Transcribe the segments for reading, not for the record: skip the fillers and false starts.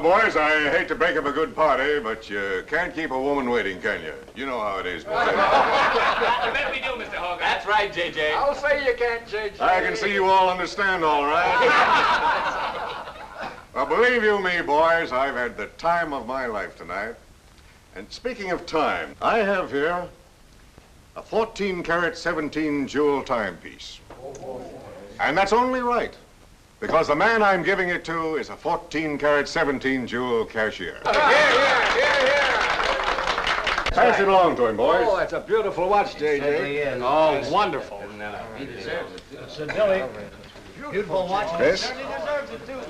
Well, boys, I hate to break up a good party, but you can't keep a woman waiting, can you? You know how it is, boys. You bet we do, Mr. Hogarth. That's right, J.J. I'll say you can't, J.J. I can see you all understand, all right. Well, believe you me, boys, I've had the time of my life tonight. And speaking of time, I have here a 14-carat, 17-jewel timepiece. And that's only right, because the man I'm giving it to is a 14-carat, 17-jewel cashier. Here. Pass it along to him, boys. Oh, that's a beautiful watch, J.J. Oh, wonderful. He deserves it. So, Billy, beautiful watch. Chris? He certainly deserves it, too.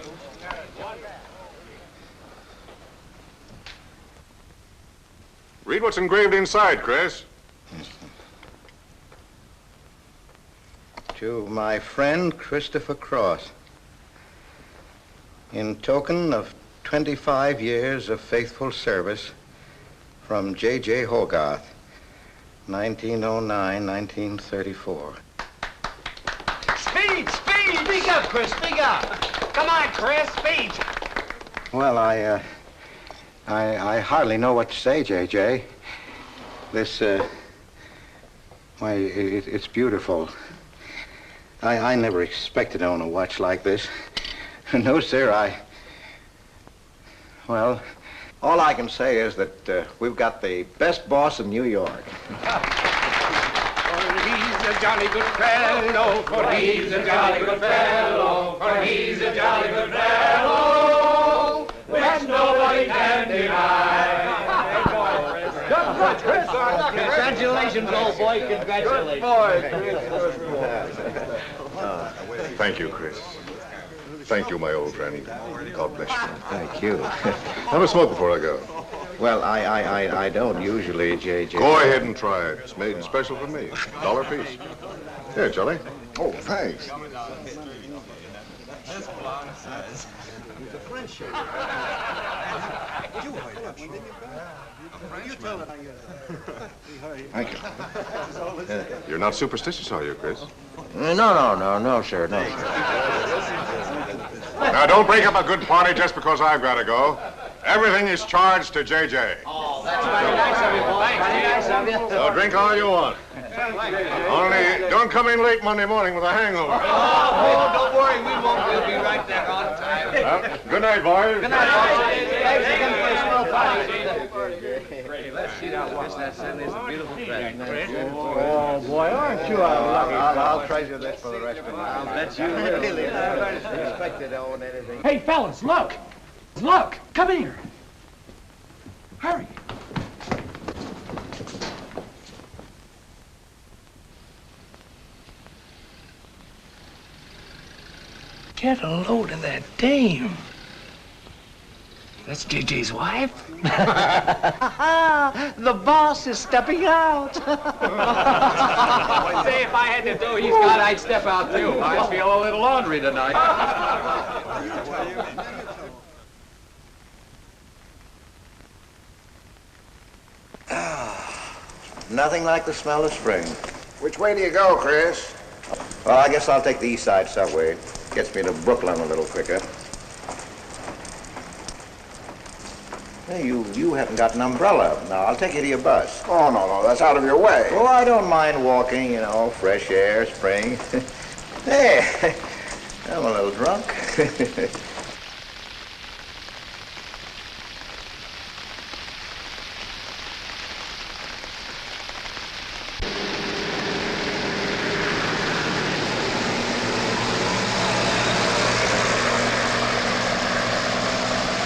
Read what's engraved inside, Chris. To my friend Christopher Cross, in token of 25 years of faithful service, from J.J. Hogarth, 1909-1934. Speed! Speak up, Chris, speak up. Come on, Chris, speed. Well, I hardly know what to say, J.J. This, why, it's beautiful. I never expected to own a watch like this. No, sir, well, all I can say is that we've got the best boss in New York. For he's a jolly good fellow, for he's a jolly good fellow, for he's a jolly good fellow, which nobody can deny. Congratulations, old boy, congratulations. Thank you, Chris. Thank you, my old friend. God bless you. Thank you. Have a smoke before I go. Well, I don't usually, J.J. Go ahead and try it. It's made special for me. $1 a piece. Here, Charlie. Oh, thanks. Thank you. You're not superstitious, are you, Chris? No, sir, no, sir. Now, don't break up a good party just because I've got to go. Everything is charged to J.J. Oh, that's very nice of you, boy. Very nice of you. So drink all you want. Only don't come in late Monday morning with a hangover. Oh, don't worry, we won't. We'll be right there on time. Well, good night, boys. Good night, thanks again for a swell party. Let's see that watch. That certainly is a beautiful present. Oh, boy, aren't you a lucky I'll treasure this for the rest of my life. I'll bet you Really, I never expected to own anything. Hey, fellas, look! Look! Come here! Hurry! Get a load of that dame. That's JJ's wife. The boss is stepping out. Say, if I had to do he's got, I'd step out too. I feel a little laundry tonight. Nothing like the smell of spring. Which way do you go, Chris? Well, I guess I'll take the East Side subway. Gets me to Brooklyn a little quicker. Hey, you haven't got an umbrella. Now, I'll take you to your bus. Oh, no, that's out of your way. Oh, I don't mind walking, you know, fresh air, spring. Hey, I'm a little drunk.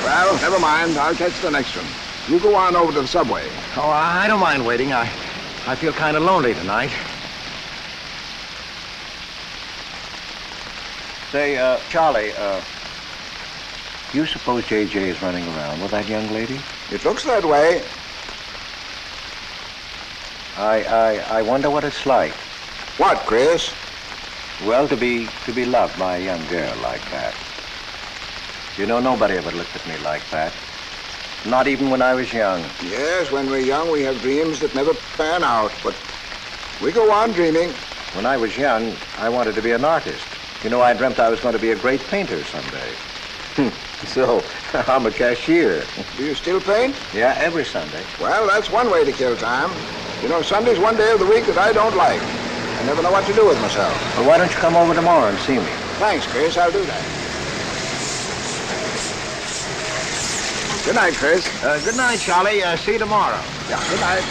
Well, never mind. I'll catch the next one. You go on over to the subway. Oh, I don't mind waiting. I feel kind of lonely tonight. Say, Charlie, you suppose J.J. is running around with that young lady? It looks that way. I wonder what it's like. What, Chris? Well, to be loved by a young girl like that. You know, nobody ever looked at me like that. Not even when I was young. Yes, when we're young, we have dreams that never pan out, but we go on dreaming. When I was young, I wanted to be an artist. You know, I dreamt I was going to be a great painter someday. So, I'm a cashier. Do you still paint? Yeah, every Sunday. Well, that's one way to kill time. You know, Sunday's one day of the week that I don't like. I never know what to do with myself. Well, why don't you come over tomorrow and see me? Thanks, Chris. I'll do that. Good night, Chris. Good night, Charlie. See you tomorrow. Yeah, good night.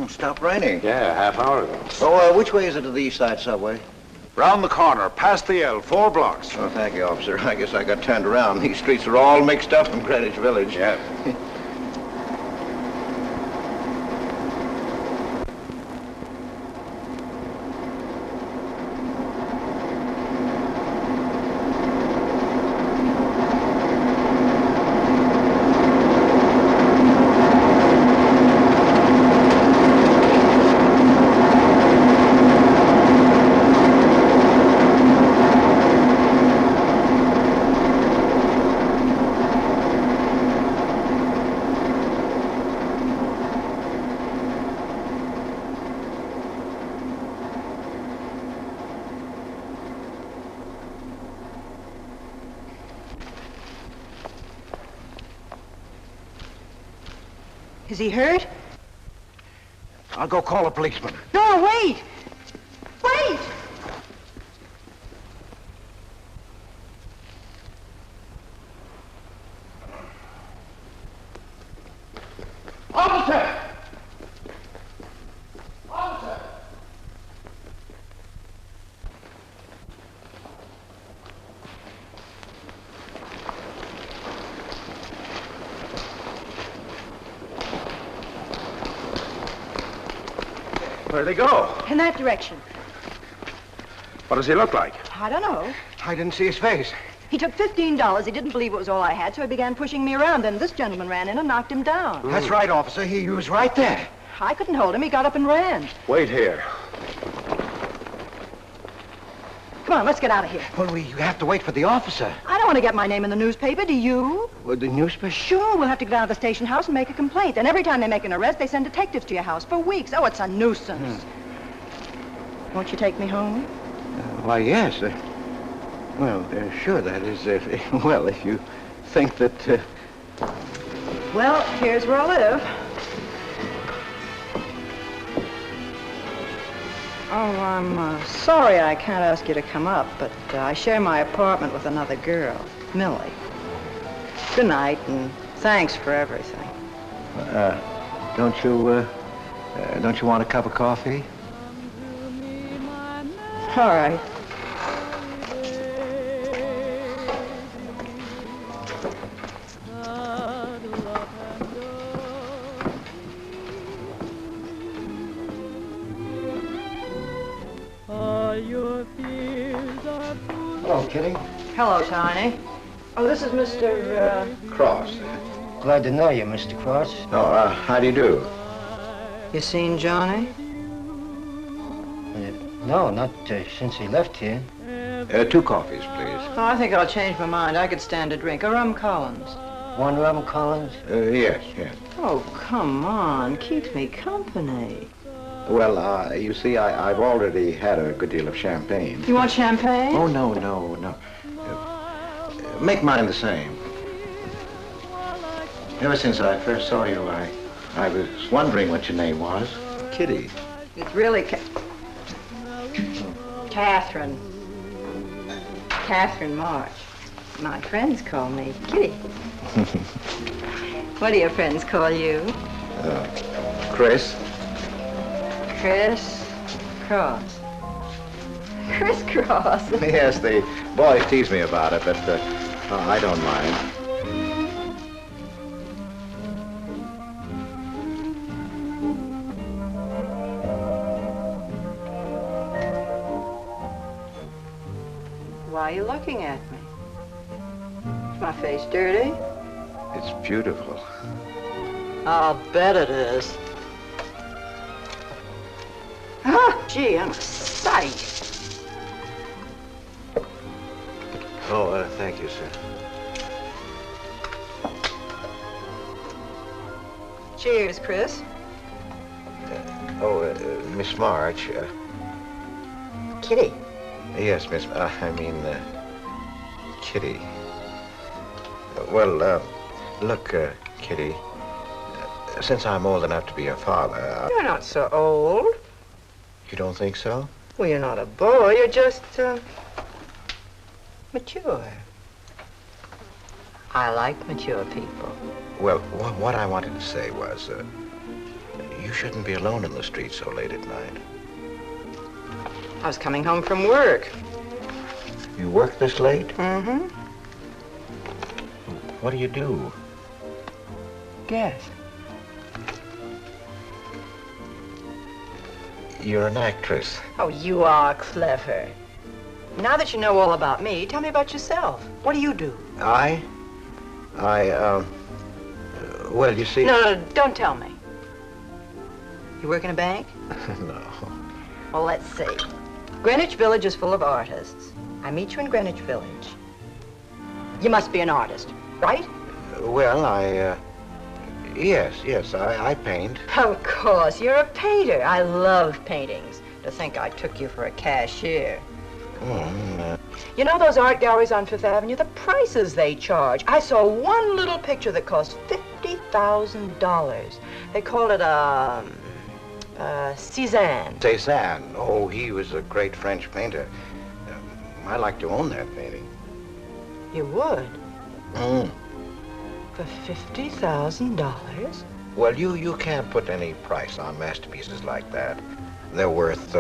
Stopped raining. Yeah, half hour ago. Oh, which way is it to the East Side Subway? Round the corner, past the L, 4 blocks. Oh, thank you, officer. I guess I got turned around. These streets are all mixed up in Greenwich Village. Yeah. Is he hurt? I'll go call a policeman. No, wait! Wait! Officer! Officer! Where'd they go? In that direction. What does he look like? I don't know. I didn't see his face. He took $15. He didn't believe it was all I had, so he began pushing me around. Then this gentleman ran in and knocked him down. That's right, officer. He was right there. I couldn't hold him. He got up and ran. Wait here. Come on, let's get out of here. Well, we have to wait for the officer. I don't want to get my name in the newspaper, do you? Well, the newspaper? Sure, we'll have to go down to the station house and make a complaint. And every time they make an arrest, they send detectives to your house for weeks. Oh, it's a nuisance. Won't you take me home? Why, yes. Well, sure, that is, well, if you think that... Well, here's where I live. Oh, I'm sorry I can't ask you to come up, but I share my apartment with another girl, Millie. Good night, and thanks for everything. Don't you want a cup of coffee? All right. Hello, Kitty. Hello, Tiny. Oh, this is Mr. Cross. Glad to know you, Mr. Cross. Oh, how do you do? You seen Johnny? No, not since he left here. 2 coffees, please. Oh, I think I'll change my mind. I could stand a drink. A rum Collins. One rum Collins? Yes. Oh, come on. Keep me company. Well, you see, I've already had a good deal of champagne. You want champagne? Oh, no. Make mine the same. Ever since I first saw you, I was wondering what your name was. Kitty. It's really Catherine. Catherine March. My friends call me Kitty. What do your friends call you? Chris. Chris Cross. Chris Cross. Yes, the boys tease me about it, but I don't mind. Why are you looking at me? Is my face dirty? It's beautiful. I'll bet it is. Ah, gee, I'm a sight. Oh, thank you, sir. Cheers, Chris. Miss March. Kitty. Yes, Miss. Kitty. Well, look, Kitty. Since I'm old enough to be your father. You're not so old. You don't think so? Well, you're not a boy. You're just, mature. I like mature people. Well, what I wanted to say was, you shouldn't be alone in the street so late at night. I was coming home from work. You work this late? Mm-hmm. What do you do? Guess. You're an actress. Oh, you are clever. Now that you know all about me, tell me about yourself. What do you do? Well, you see... No, don't tell me. You work in a bank? No. Well, let's see. Greenwich Village is full of artists. I meet you in Greenwich Village. You must be an artist, right? Well, yes, I paint. Of course, you're a painter. I love paintings. To think I took you for a cashier. You know those art galleries on Fifth Avenue? The prices they charge. I saw one little picture that cost $50,000. They called it Cézanne. Cézanne. Oh, he was a great French painter. I'd like to own that painting. You would? For $50,000? Well, you can't put any price on masterpieces like that. They're worth,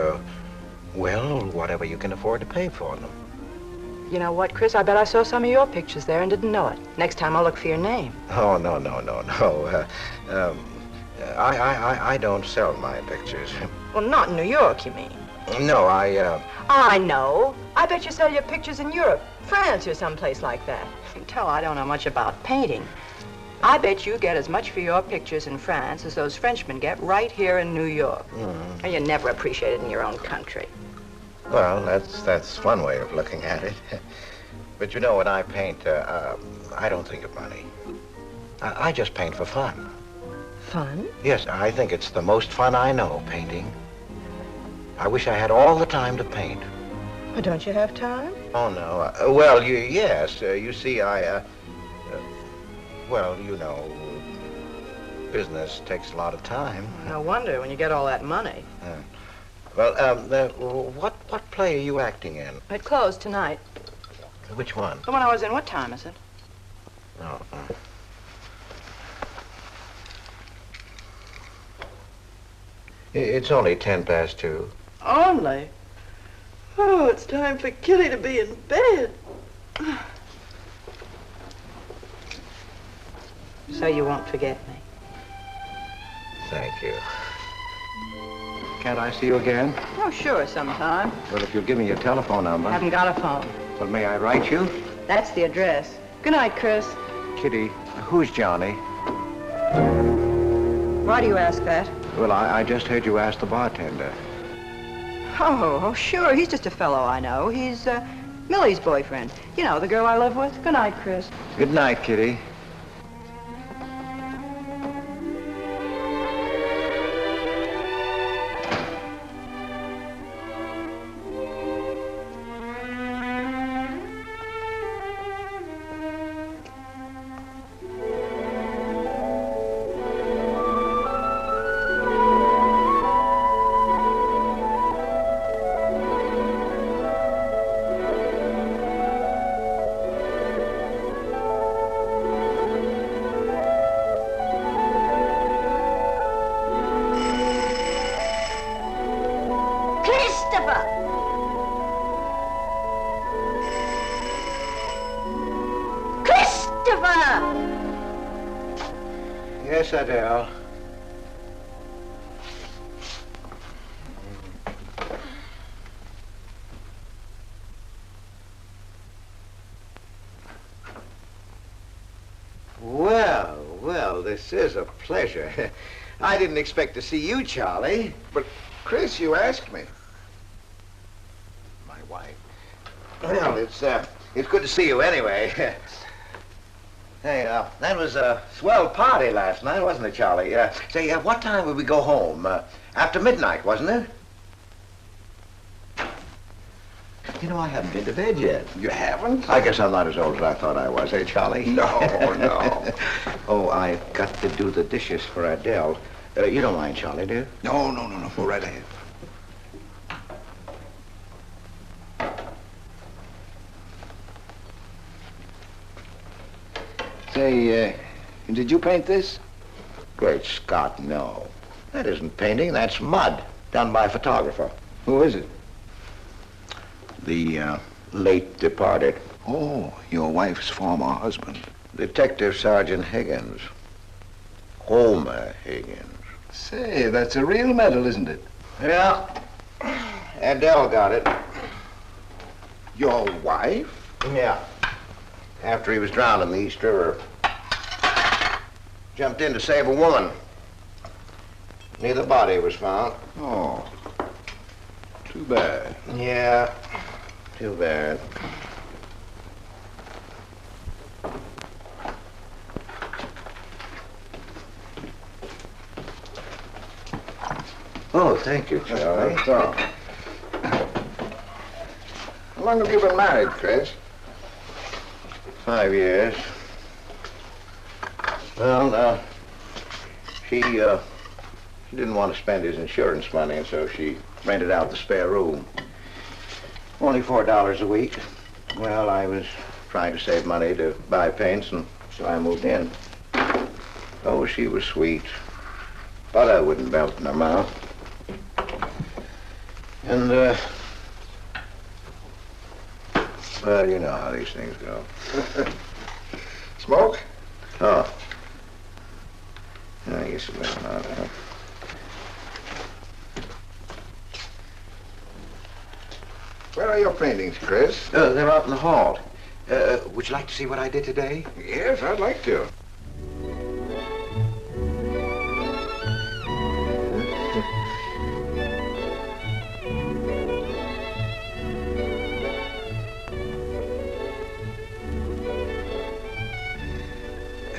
well, whatever you can afford to pay for them. You know what, Chris? I bet I saw some of your pictures there and didn't know it. Next time I'll look for your name. Oh, no. I don't sell my pictures. Well, not in New York, you mean? No, I know. I bet you sell your pictures in Europe, France, or someplace like that. You can tell I don't know much about painting. I bet you get as much for your pictures in France as those Frenchmen get right here in New York. And you're never appreciated in your own country. Well, that's one way of looking at it. But you know, when I paint, I don't think of money. I just paint for fun. Fun? Yes, I think it's the most fun I know, painting. I wish I had all the time to paint. Well, don't you have time? Oh, no. Well, yes. You see, well, you know, business takes a lot of time. No wonder when you get all that money. What play are you acting in? It closed tonight. Which one? The one I was in. What time is it? Oh. It's only 2:10. Only? Oh, it's time for Kitty to be in bed. So you won't forget me. Thank you. Can't I see you again? Oh, sure, sometime. Well, if you'll give me your telephone number. Haven't got a phone. Well, may I write you? That's the address. Good night, Chris. Kitty, who's Johnny? Why do you ask that? Well, I just heard you ask the bartender. Oh, sure. He's just a fellow I know. He's Millie's boyfriend. You know, the girl I live with. Good night, Chris. Good night, Kitty. Yes, Adele. Well, this is a pleasure. I didn't expect to see you, Charlie. But, Chris, you asked me. My wife. Well, it's It's good to see you anyway. Hey, that was a swell party last night, wasn't it, Charlie? Say, what time would we go home? After midnight, wasn't it? You know, I haven't been to bed yet. You haven't? I guess I'm not as old as I thought I was, Charlie? No, no. Oh, I've got to do the dishes for Adele. You don't mind, Charlie, do you? No. Go right ahead. Say, did you paint this? Great Scott, no. That isn't painting, that's mud, done by a photographer. Who is it? The late departed Oh, your wife's former husband. Detective Sergeant Higgins. Homer Higgins. Say, that's a real medal, isn't it? Yeah. Adele got it. Your wife? Yeah. After he was drowned in the East River. Jumped in to save a woman. Neither body was found. Oh, too bad. Yeah, too bad. Oh, thank you, Charlie. That's all. How long have you been married, Chris? 5 years. Well, she didn't want to spend his insurance money, and so she rented out the spare room. Only $4 a week. Well, I was trying to save money to buy paints, and so I moved in. Oh, she was sweet. Butter wouldn't melt in her mouth. And, well, you know how these things go. Smoke? Oh. I guess it went out. Where are your paintings, Chris? They're out in the hall. Would you like to see what I did today? Yes, I'd like to.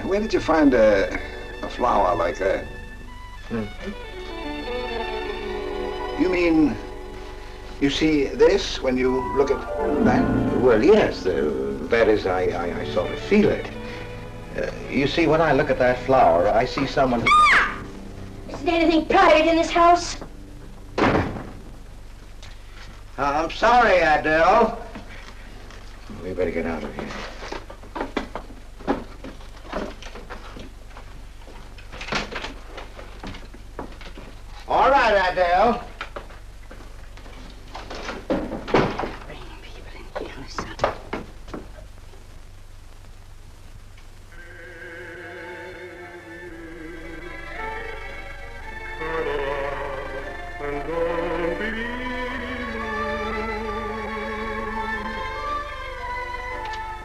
Where did you find a flower like that? You mean you see this when you look at that? Well, yes. That is, I sort of feel it. You see, when I look at that flower, I see someone who... Isn't anything private in this house? I'm sorry, Adele. We better get out of here. All right, Adele. Bringing people in here, listen.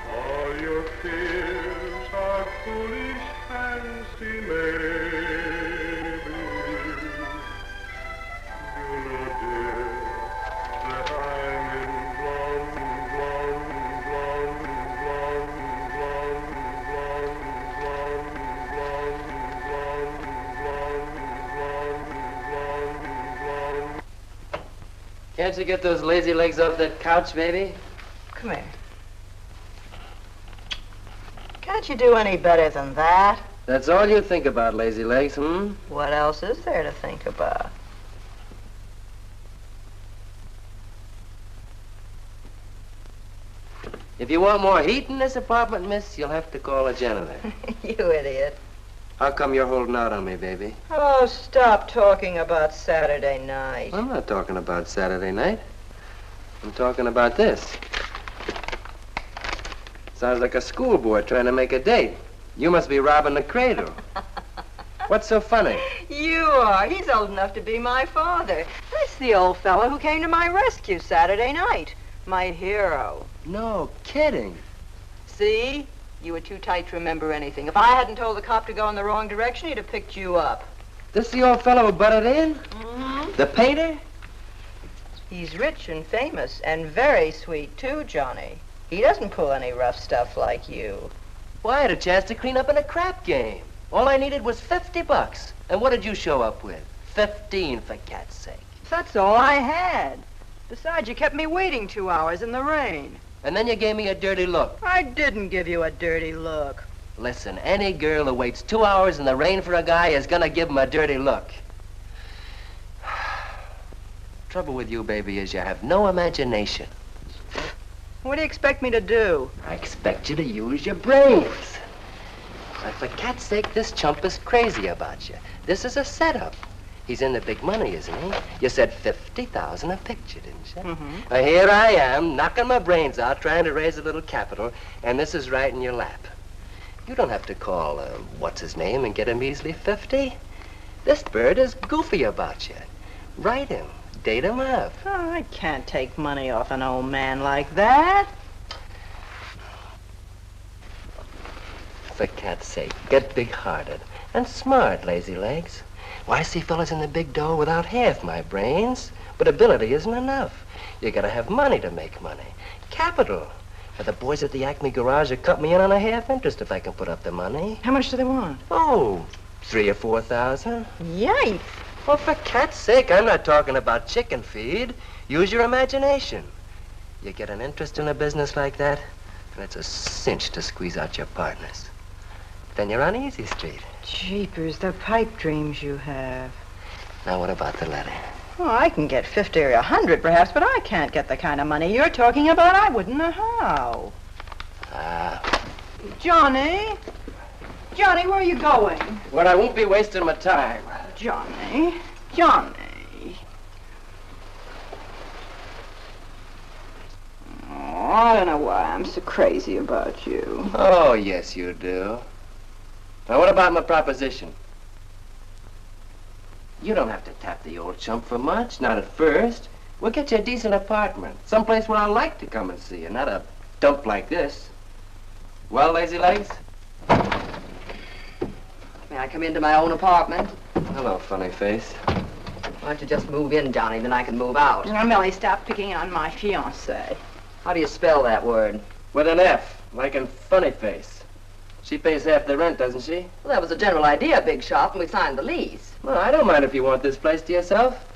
All your fears are foolish fancy made. Can't you get those lazy legs off that couch, baby? Come here. Can't you do any better than that? That's all you think about, lazy legs, hmm? What else is there to think about? If you want more heat in this apartment, miss, you'll have to call a janitor. You idiot. How come you're holding out on me, baby? Oh, stop talking about Saturday night. I'm not talking about Saturday night. I'm talking about this. Sounds like a schoolboy trying to make a date. You must be robbing the cradle. What's so funny? You are. He's old enough to be my father. That's the old fellow who came to my rescue Saturday night. My hero. No kidding. See? You were too tight to remember anything. If I hadn't told the cop to go in the wrong direction, he'd have picked you up. This the old fellow who butted in? Mm-hmm. The painter? He's rich and famous and very sweet, too, Johnny. He doesn't pull any rough stuff like you. Well, I had a chance to clean up in a crap game. All I needed was $50. And what did you show up with? 15, for cat's sake. That's all I had. Besides, you kept me waiting 2 hours in the rain. And then you gave me a dirty look. I didn't give you a dirty look. Listen, any girl who waits 2 hours in the rain for a guy is gonna give him a dirty look. Trouble with you, baby, is you have no imagination. What do you expect me to do? I expect you to use your brains. And for cat's sake, this chump is crazy about you. This is a setup. He's in the big money, isn't he? You said 50,000 a picture, didn't you? Mm-hmm. Well, here I am, knocking my brains out, trying to raise a little capital, and this is right in your lap. You don't have to call, what's his name, and get him easily 50. This bird is goofy about you. Write him. Date him up. Oh, I can't take money off an old man like that. For cat's sake, get big-hearted and smart, lazy legs. Why, I see fellas in the big dough without half my brains, but ability isn't enough. You gotta have money to make money. Capital. Now, the boys at the Acme garage will cut me in on a half interest if I can put up the money. How much do they want? Oh, 3,000 or 4,000. Yikes. Well, for cat's sake, I'm not talking about chicken feed. Use your imagination. You get an interest in a business like that, and it's a cinch to squeeze out your partners. Then you're on easy street. Jeepers, the pipe dreams you have. Now, what about the letter? Oh, I can get 50 or 100 perhaps, but I can't get the kind of money you're talking about. I wouldn't know how. Johnny? Johnny, where are you going? Well, I won't be wasting my time. Johnny? Johnny? Oh, I don't know why I'm so crazy about you. Oh, yes, you do. Now, what about my proposition? You don't have to tap the old chump for much, not at first. We'll get you a decent apartment, someplace where I like to come and see you, not a dump like this. Well, lazy legs? May I come into my own apartment? Hello, funny face. Why don't you just move in, Johnny, then I can move out. Now, Millie, stop picking on my fiancé. How do you spell that word? With an F, like in funny face. She pays half the rent, doesn't she? Well, that was the general idea, Big Shot, when we signed the lease. Well, I don't mind if you want this place to yourself.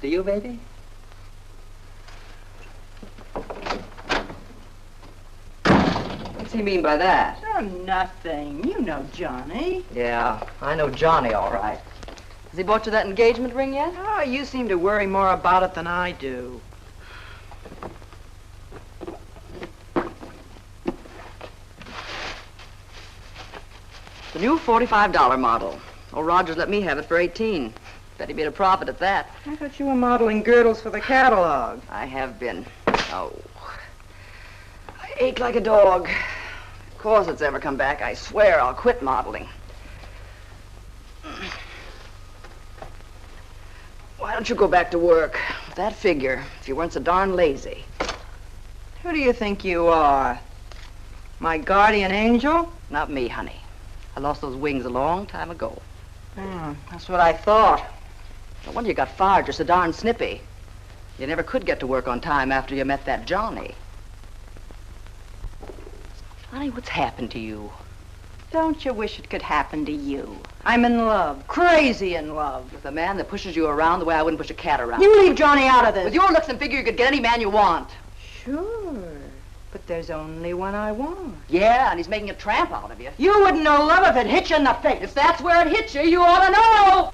Do you, baby? What's he mean by that? Oh, nothing. You know Johnny. Yeah, I know Johnny, all right. Has he bought you that engagement ring yet? Oh, you seem to worry more about it than I do. The new $45 model. Old Rogers let me have it for 18. Bet he made a profit at that. I thought you were modeling girdles for the catalog. I have been. Oh. I ache like a dog. If corsets ever come back, I swear I'll quit modeling. Why don't you go back to work? With that figure, if you weren't so darn lazy. Who do you think you are? My guardian angel? Not me, honey. I lost those wings a long time ago. That's what I thought. No wonder you got fired. You're so darn snippy. You never could get to work on time after you met that Johnny. Honey, what's happened to you? Don't you wish it could happen to you? I'm in love. Crazy in love. With a man that pushes you around the way I wouldn't push a cat around. You leave Johnny out of this. With your looks and figure, you could get any man you want. Sure. But there's only one I want. Yeah, and he's making a tramp out of you. You wouldn't know love if it hit you in the face. If that's where it hits you, you ought to know!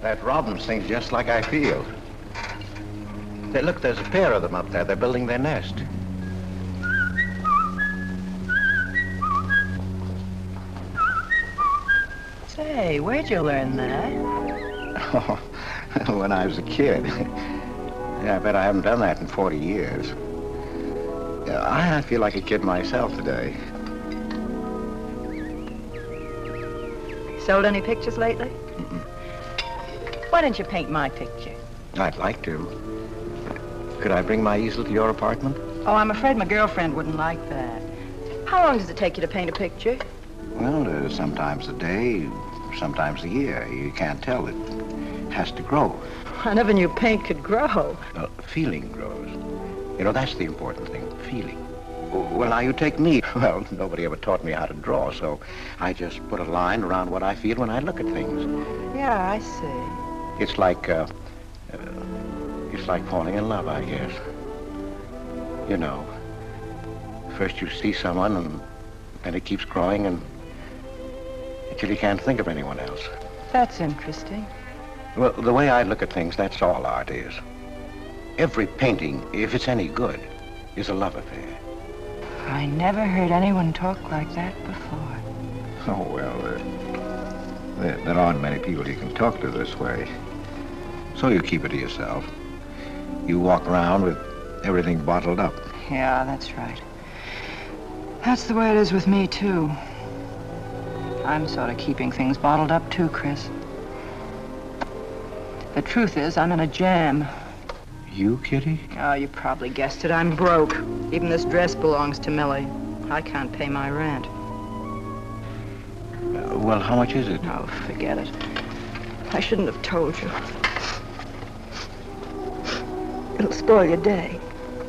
That robin sings just like I feel. Hey, look, there's a pair of them up there. They're building their nest. Say, where'd you learn that? Oh, when I was a kid. Yeah, I bet I haven't done that in 40 years. Yeah, I feel like a kid myself today. Sold any pictures lately? Mm-mm. Why don't you paint my picture? I'd like to. Could I bring my easel to your apartment? Oh, I'm afraid my girlfriend wouldn't like that. How long does it take you to paint a picture? Well, sometimes a day, sometimes a year. You can't tell. It has to grow. I never knew paint could grow. Feeling grows. You know, that's the important thing, feeling. Well, now you take me. Well, nobody ever taught me how to draw, so I just put a line around what I feel when I look at things. Yeah, I see. It's like falling in love, I guess. You know, first you see someone, and then it keeps growing, and until you can't think of anyone else. That's interesting. Well, the way I look at things, that's all art is. Every painting, if it's any good, is a love affair. I never heard anyone talk like that before. Oh, well, there aren't many people you can talk to this way. So you keep it to yourself. You walk around with everything bottled up. Yeah, that's right. That's the way it is with me, too. I'm sort of keeping things bottled up, too, Chris. The truth is, I'm in a jam. You, Kitty? Oh, you probably guessed it. I'm broke. Even this dress belongs to Millie. I can't pay my rent. Well, how much is it? Oh, forget it. I shouldn't have told you. It'll spoil your day.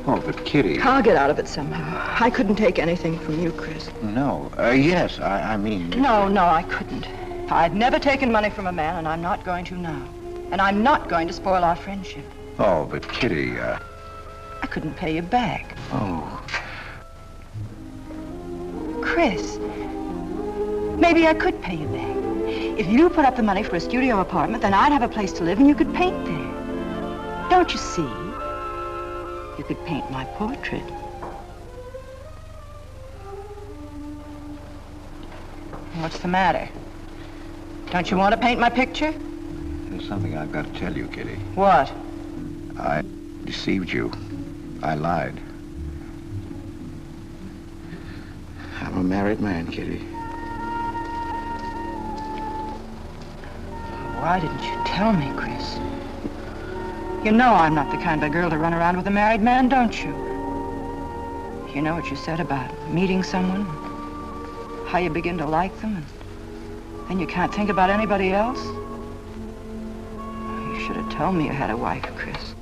Oh, but Kitty... I'll get out of it somehow. I couldn't take anything from you, Chris. No. Yes, I mean... No, I couldn't. I've never taken money from a man, and I'm not going to now. And I'm not going to spoil our friendship. Oh, but Kitty, I couldn't pay you back. Oh. Chris, maybe I could pay you back. If you put up the money for a studio apartment, then I'd have a place to live and you could paint there. Don't you see? You could paint my portrait. What's the matter? Don't you want to paint my picture? There's something I've got to tell you, Kitty. What? I deceived you. I lied. I'm a married man, Kitty. Why didn't you tell me, Chris? You know I'm not the kind of girl to run around with a married man, don't you? You know what you said about meeting someone, how you begin to like them, and then you can't think about anybody else? You should have told me you had a wife, Chris.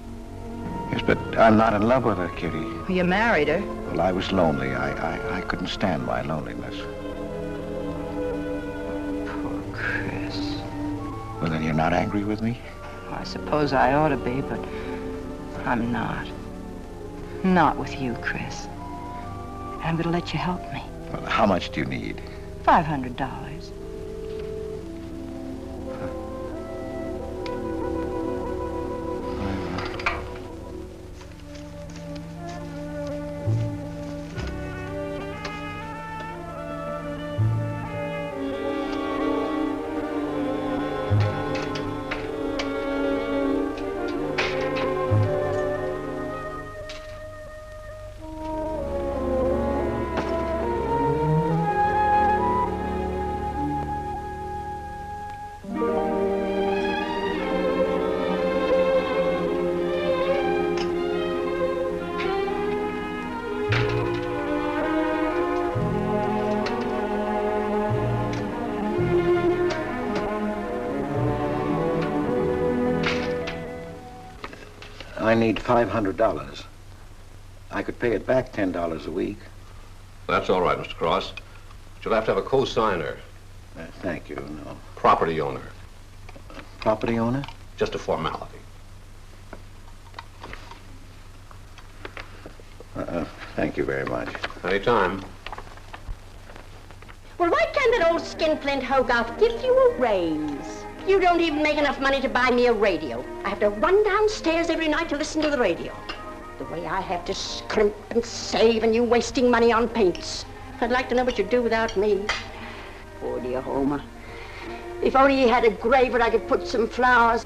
Yes, but I'm not in love with her, Kitty. Well, you married her. Well, I was lonely. I couldn't stand my loneliness. Poor Chris. Well, then you're not angry with me? I suppose I ought to be, but I'm not. Not with you, Chris. And I'm going to let you help me. Well, how much do you need? $500. I need $500. I could pay it back $10 a week. That's all right, Mr. Cross. But you'll have to have a co-signer. Thank you, no. Property owner. Property owner? Just a formality. Thank you very much. Anytime. Well, why can't that old skinflint Hogarth give you a raise? You don't even make enough money to buy me a radio. I have to run downstairs every night to listen to the radio. The way I have to scrimp and save and you wasting money on paints. I'd like to know what you'd do without me. Poor dear Homer. If only he had a grave where I could put some flowers.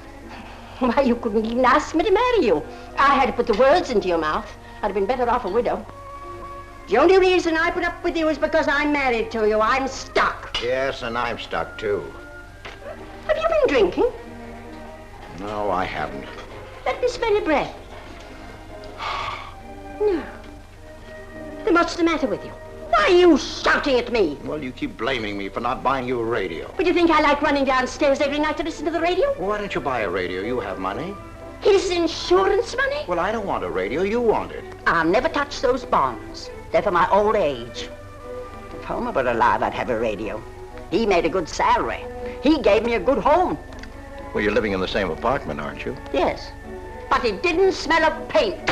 Why, you couldn't even ask me to marry you. I had to put the words into your mouth. I'd have been better off a widow. The only reason I put up with you is because I'm married to you. I'm stuck. Yes, and I'm stuck, too. Have you been drinking? No, I haven't. Let me smell your breath. No. Then what's the matter with you? Why are you shouting at me? Well, you keep blaming me for not buying you a radio. But you think I like running downstairs every night to listen to the radio? Why don't you buy a radio? You have money. His insurance money? Well, I don't want a radio. You want it. I'll never touch those bonds. They're for my old age. If Homer were alive, I'd have a radio. He made a good salary. He gave me a good home. Well, you're living in the same apartment, aren't you? Yes. But it didn't smell of paint.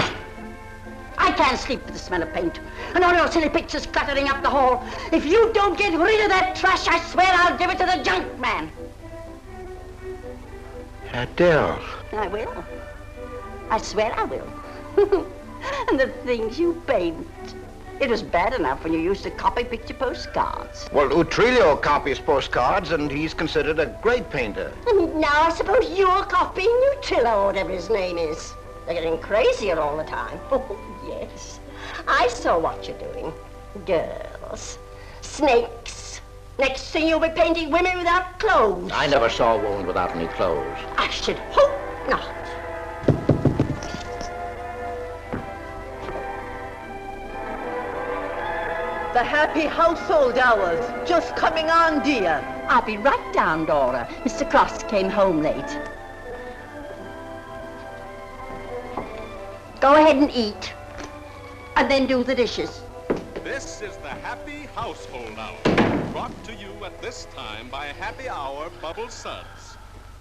I can't sleep with the smell of paint. And all your silly pictures cluttering up the hall. If you don't get rid of that trash, I swear I'll give it to the junk man. Adele. I will. I swear I will. And the things you paint. It was bad enough when you used to copy picture postcards. Well, Utrilio copies postcards, and he's considered a great painter. And now I suppose you're copying Utrillo, or whatever his name is. They're getting crazier all the time. Oh, yes. I saw what you're doing. Girls. Snakes. Next thing you'll be painting women without clothes. I never saw a woman without any clothes. I should hope not. The happy household hours just coming on, dear. I'll be right down, Dora. Mr. Cross came home late. Go ahead and eat. And then do the dishes. This is the Happy Household Hour, brought to you at this time by Happy Hour Bubble Suds.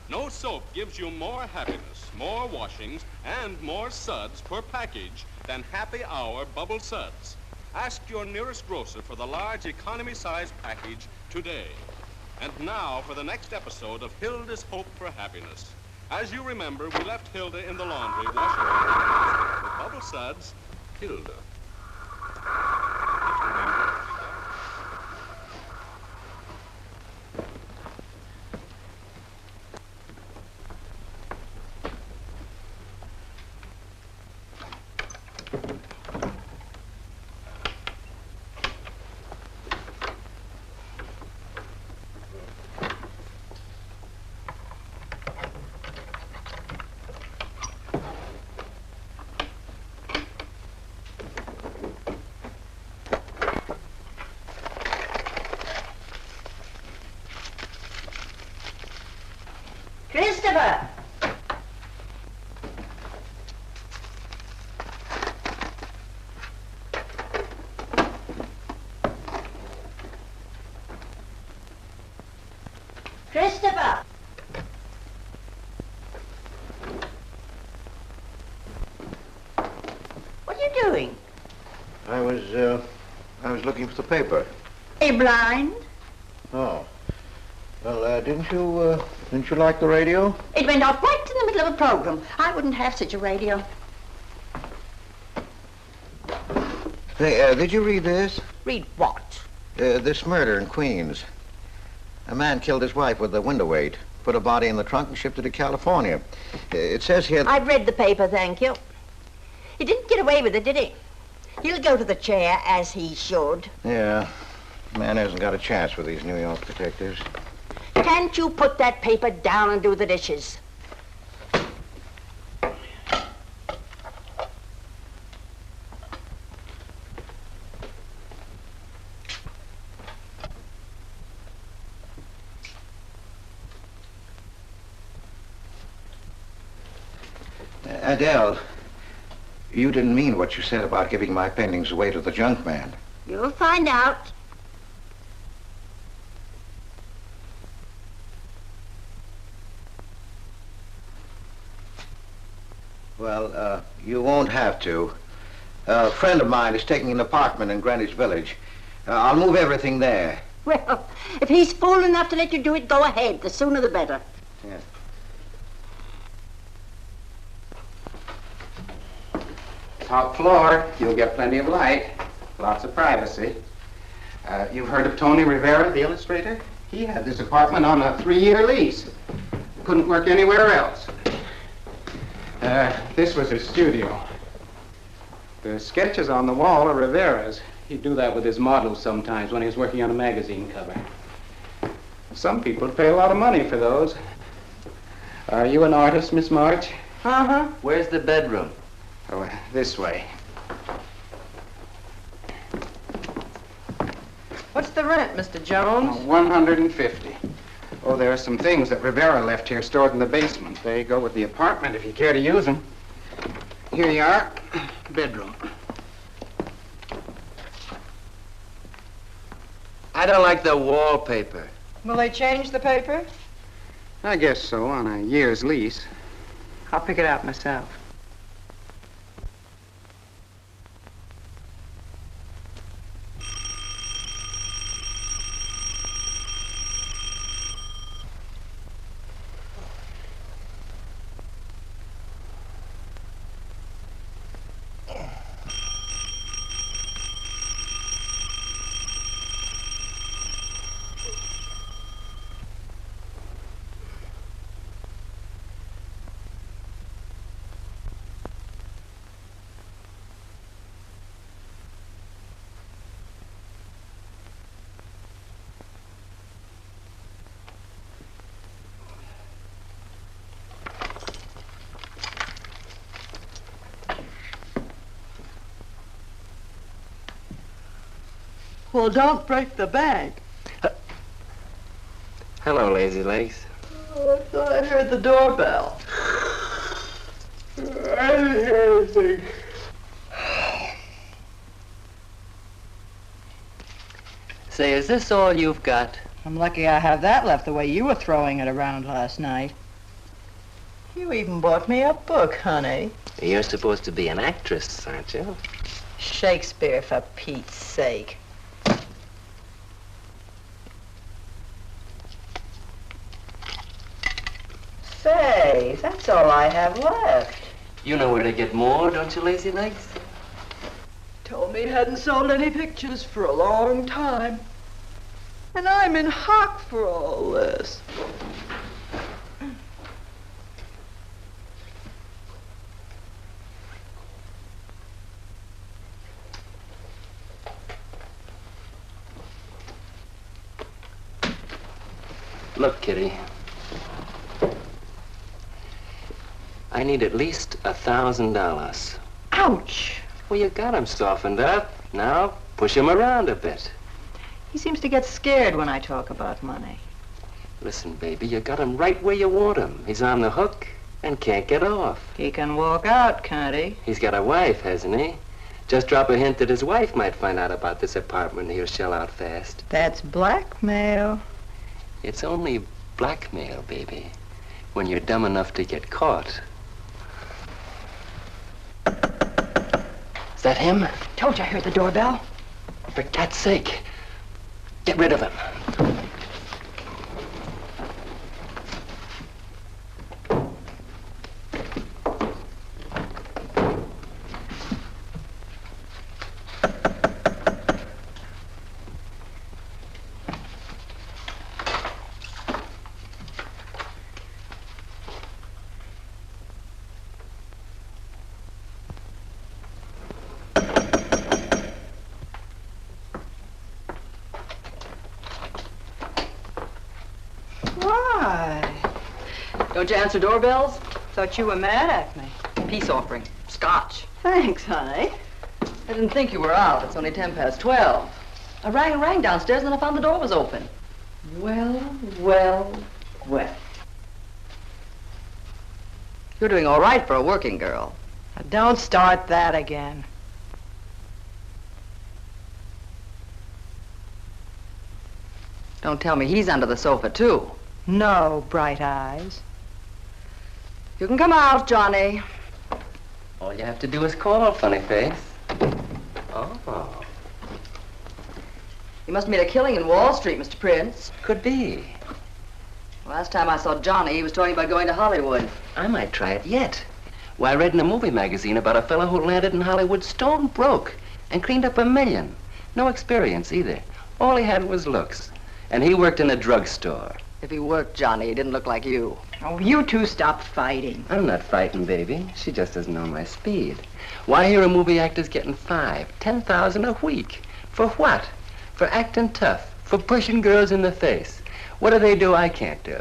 No soap gives you more happiness, more washings, and more suds per package than Happy Hour Bubble Suds. Ask your nearest grocer for the large economy-size package today. And now for the next episode of Hilda's Hope for Happiness. As you remember, we left Hilda in the laundry washing her with Bubble Suds, Hilda. Christopher! Christopher! What are you doing? I was looking for the paper. Are you blind? Oh. Well, didn't you like the radio? It went off right in the middle of a program. I wouldn't have such a radio. Hey, did you read this? Read what? This murder in Queens. A man killed his wife with a window weight, put a body in the trunk and shipped it to California. It says here... I've read the paper, thank you. He didn't get away with it, did he? He'll go to the chair, as he should. Yeah. Man hasn't got a chance with these New York detectives. Can't you put that paper down and do the dishes? Adele, you didn't mean what you said about giving my paintings away to the junk man. You'll find out. Well, you won't have to. A friend of mine is taking an apartment in Greenwich Village. I'll move everything there. Well, if he's fool enough to let you do it, go ahead. The sooner the better. Yeah. Top floor, you'll get plenty of light, lots of privacy. You've heard of Tony Rivera, the illustrator? He had this apartment on a 3-year lease. Couldn't work anywhere else. This was his studio. The sketches on the wall are Rivera's. He'd do that with his models sometimes when he was working on a magazine cover. Some people pay a lot of money for those. Are you an artist, Miss March? Uh-huh. Where's the bedroom? Oh, this way. What's the rent, Mr. Jones? $150. Oh, there are some things that Rivera left here stored in the basement. They go with the apartment if you care to use them. Here you are. Bedroom. I don't like the wallpaper. Will they change the paper? I guess so, on a year's lease. I'll pick it out myself. Well, don't break the bank. Hello, Lazy Legs. Oh, I thought I heard the doorbell. I didn't hear anything. Say, is this all you've got? I'm lucky I have that left the way you were throwing it around last night. You even bought me a book, honey. You're supposed to be an actress, aren't you? Shakespeare, for Pete's sake. Say, that's all I have left. You know where to get more, don't you, Lazy Legs? Told me he hadn't sold any pictures for a long time. And I'm in hock for all this. Look, Kitty. I need at least $1,000. Ouch! Well, you got him softened up. Now, push him around a bit. He seems to get scared when I talk about money. Listen, baby, you got him right where you want him. He's on the hook and can't get off. He can walk out, can't he? He's got a wife, hasn't he? Just drop a hint that his wife might find out about this apartment and he'll shell out fast. That's blackmail. It's only blackmail, baby, when you're dumb enough to get caught. Is that him? Told you I heard the doorbell. For God's sake, get rid of him. Don't you answer doorbells? Thought you were mad at me. Peace offering. Scotch. Thanks, honey. I didn't think you were out. It's only 12:10. I rang and rang downstairs, and then I found the door was open. Well, well, well. You're doing all right for a working girl. Now, don't start that again. Don't tell me he's under the sofa, too. No, Bright Eyes. You can come out, Johnny. All you have to do is call, funny face. Oh. You must have made a killing in Wall Street, Mr. Prince. Could be. Last time I saw Johnny, he was talking about going to Hollywood. I might try it yet. Well, I read in a movie magazine about a fellow who landed in Hollywood stone broke and cleaned up $1 million. No experience either. All he had was looks. And he worked in a drugstore. If he worked, Johnny, he didn't look like you. Oh, you two stop fighting. I'm not fighting, baby. She just doesn't know my speed. Why, here a movie actor's getting $5,000, $10,000 a week. For what? For acting tough. For pushing girls in the face. What do they do I can't do?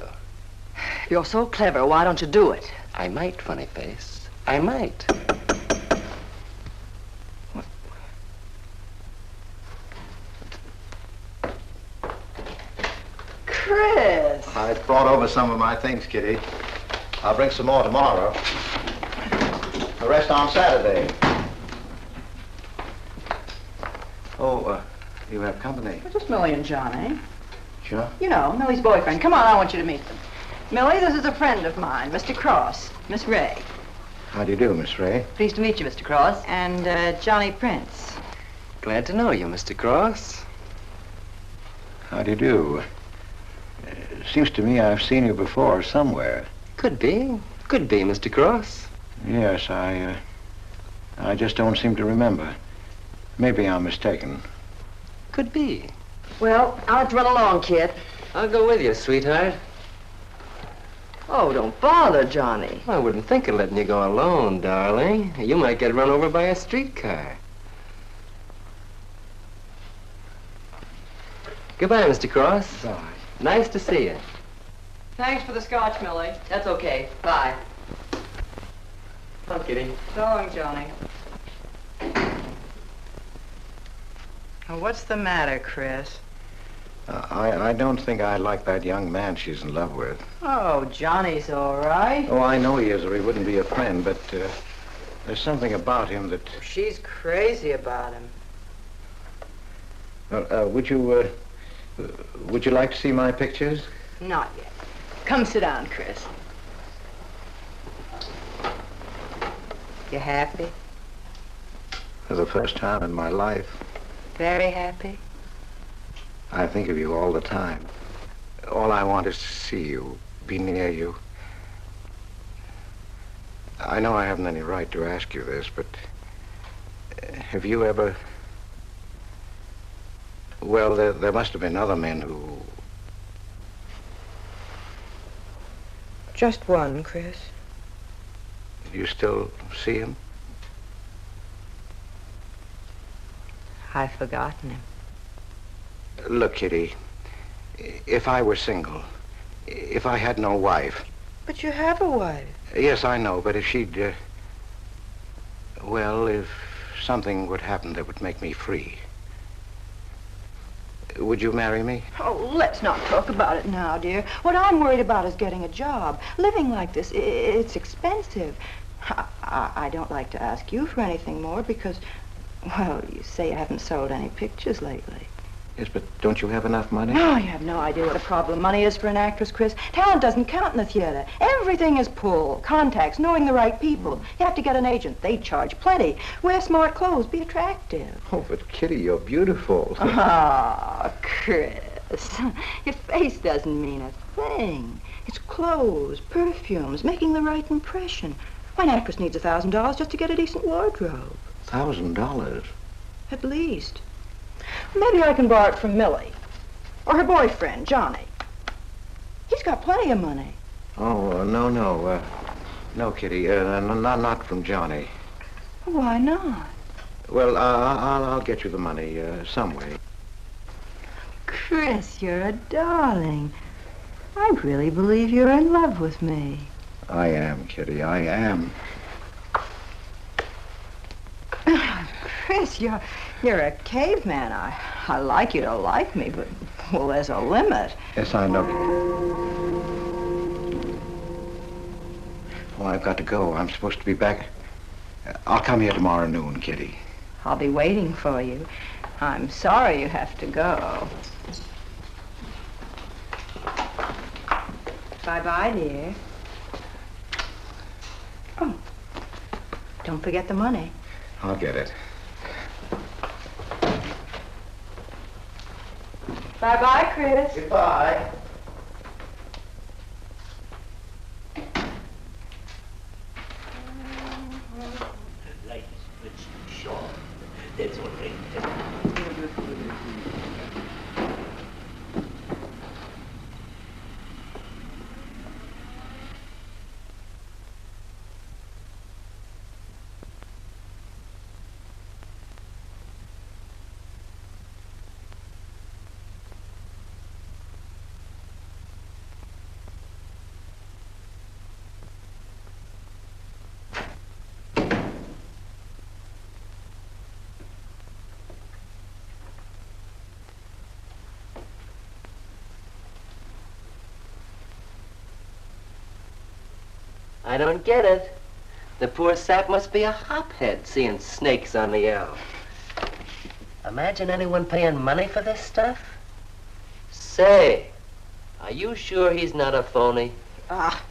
If you're so clever, why don't you do it? I might, funny face. I might. Chris! I brought over some of my things, Kitty. I'll bring some more tomorrow. The rest on Saturday. Oh, you have company. Well, just Millie and Johnny. Sure. You know, Millie's boyfriend. Come on, I want you to meet them. Millie, this is a friend of mine, Mr. Cross, Miss Ray. How do you do, Miss Ray? Pleased to meet you, Mr. Cross. And Johnny Prince. Glad to know you, Mr. Cross. How do you do? Seems to me I've seen you before somewhere. Could be. Could be, Mr. Cross. Yes, I just don't seem to remember. Maybe I'm mistaken. Could be. Well, I'll have to run along, kid. I'll go with you, sweetheart. Oh, don't bother, Johnny. I wouldn't think of letting you go alone, darling. You might get run over by a streetcar. Goodbye, Mr. Cross. Bye. Nice to see you. Thanks for the scotch, Millie. That's okay. Bye. Come, Kitty. So long, Johnny. Now, what's the matter, Chris? I don't think I like that young man she's in love with. Oh, Johnny's all right. Oh, I know he is, or he wouldn't be a friend, but there's something about him that... She's crazy about him. Would you like to see my pictures? Not yet. Come sit down, Chris. You happy? For the first time in my life. Very happy? I think of you all the time. All I want is to see you, be near you. I know I haven't any right to ask you this, but have you ever... Well, there must have been other men who... Just one, Chris. You still see him? I've forgotten him. Look, Kitty, if I were single, if I had no wife... But you have a wife. Yes, I know, but if she'd... well, if something would happen that would make me free... Would you marry me? Oh, let's not talk about it now, dear. What I'm worried about is getting a job. Living like this, it's expensive. I don't like to ask you for anything more because, well, you say you haven't sold any pictures lately. Yes, but don't you have enough money? No, you have no idea what a problem money is for an actress, Chris. Talent doesn't count in the theater. Everything is pull, contacts, knowing the right people. You have to get an agent. They charge plenty. Wear smart clothes. Be attractive. Oh, but Kitty, you're beautiful. Ah, Chris. Your face doesn't mean a thing. It's clothes, perfumes, making the right impression. Why, an actress needs $1,000 just to get a decent wardrobe. $1,000? At least. Maybe I can borrow it from Millie. Or her boyfriend, Johnny. He's got plenty of money. Oh, no. No, Kitty. Not from Johnny. Why not? Well, I'll get you the money some way. Chris, you're a darling. I really believe you're in love with me. I am, Kitty. I am. Chris, you're a caveman. I like you to like me, but, well, there's a limit. Yes, I know. Well, I've got to go. I'm supposed to be back. I'll come here tomorrow noon, Kitty. I'll be waiting for you. I'm sorry you have to go. Bye-bye, dear. Oh, don't forget the money. I'll get it. Bye-bye, Chris. Goodbye. I don't get it. The poor sap must be a hophead seeing snakes on the L. Imagine anyone paying money for this stuff. Say, are you sure he's not a phony? Ah,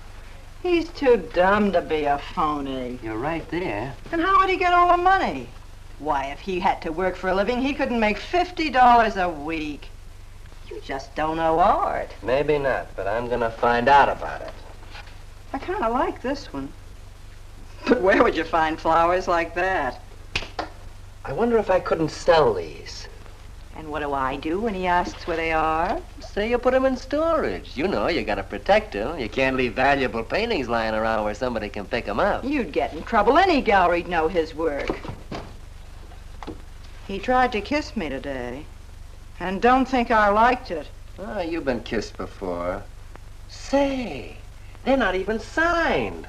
he's too dumb to be a phony. You're right there. And how would he get all the money? Why, if he had to work for a living, he couldn't make $50 a week. You just don't know art. Maybe not, but I'm gonna find out about it. I kind of like this one. But where would you find flowers like that? I wonder if I couldn't sell these. And what do I do when he asks where they are? Say you put them in storage. You know, you gotta protect them. You can't leave valuable paintings lying around where somebody can pick them up. You'd get in trouble. Any gallery'd know his work. He tried to kiss me today. And don't think I liked it. Oh, you've been kissed before. Say, they're not even signed.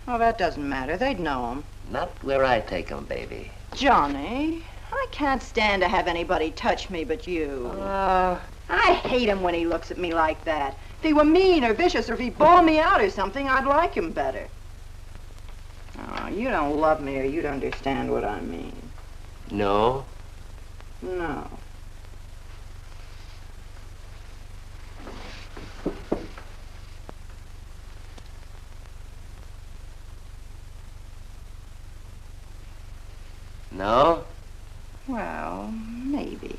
Oh, that doesn't matter. They'd know him. Not where I take them, baby. Johnny, I can't stand to have anybody touch me but you. I hate him when he looks at me like that. If he were mean or vicious or if he bawled me out or something, I'd like him better. Oh, you don't love me or you'd understand what I mean. No? No. No? Well, maybe.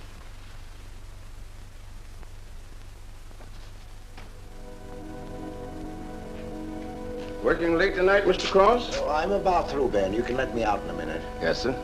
Working late tonight, Mr. Cross? Oh, I'm about through, Ben. You can let me out in a minute. Yes, sir.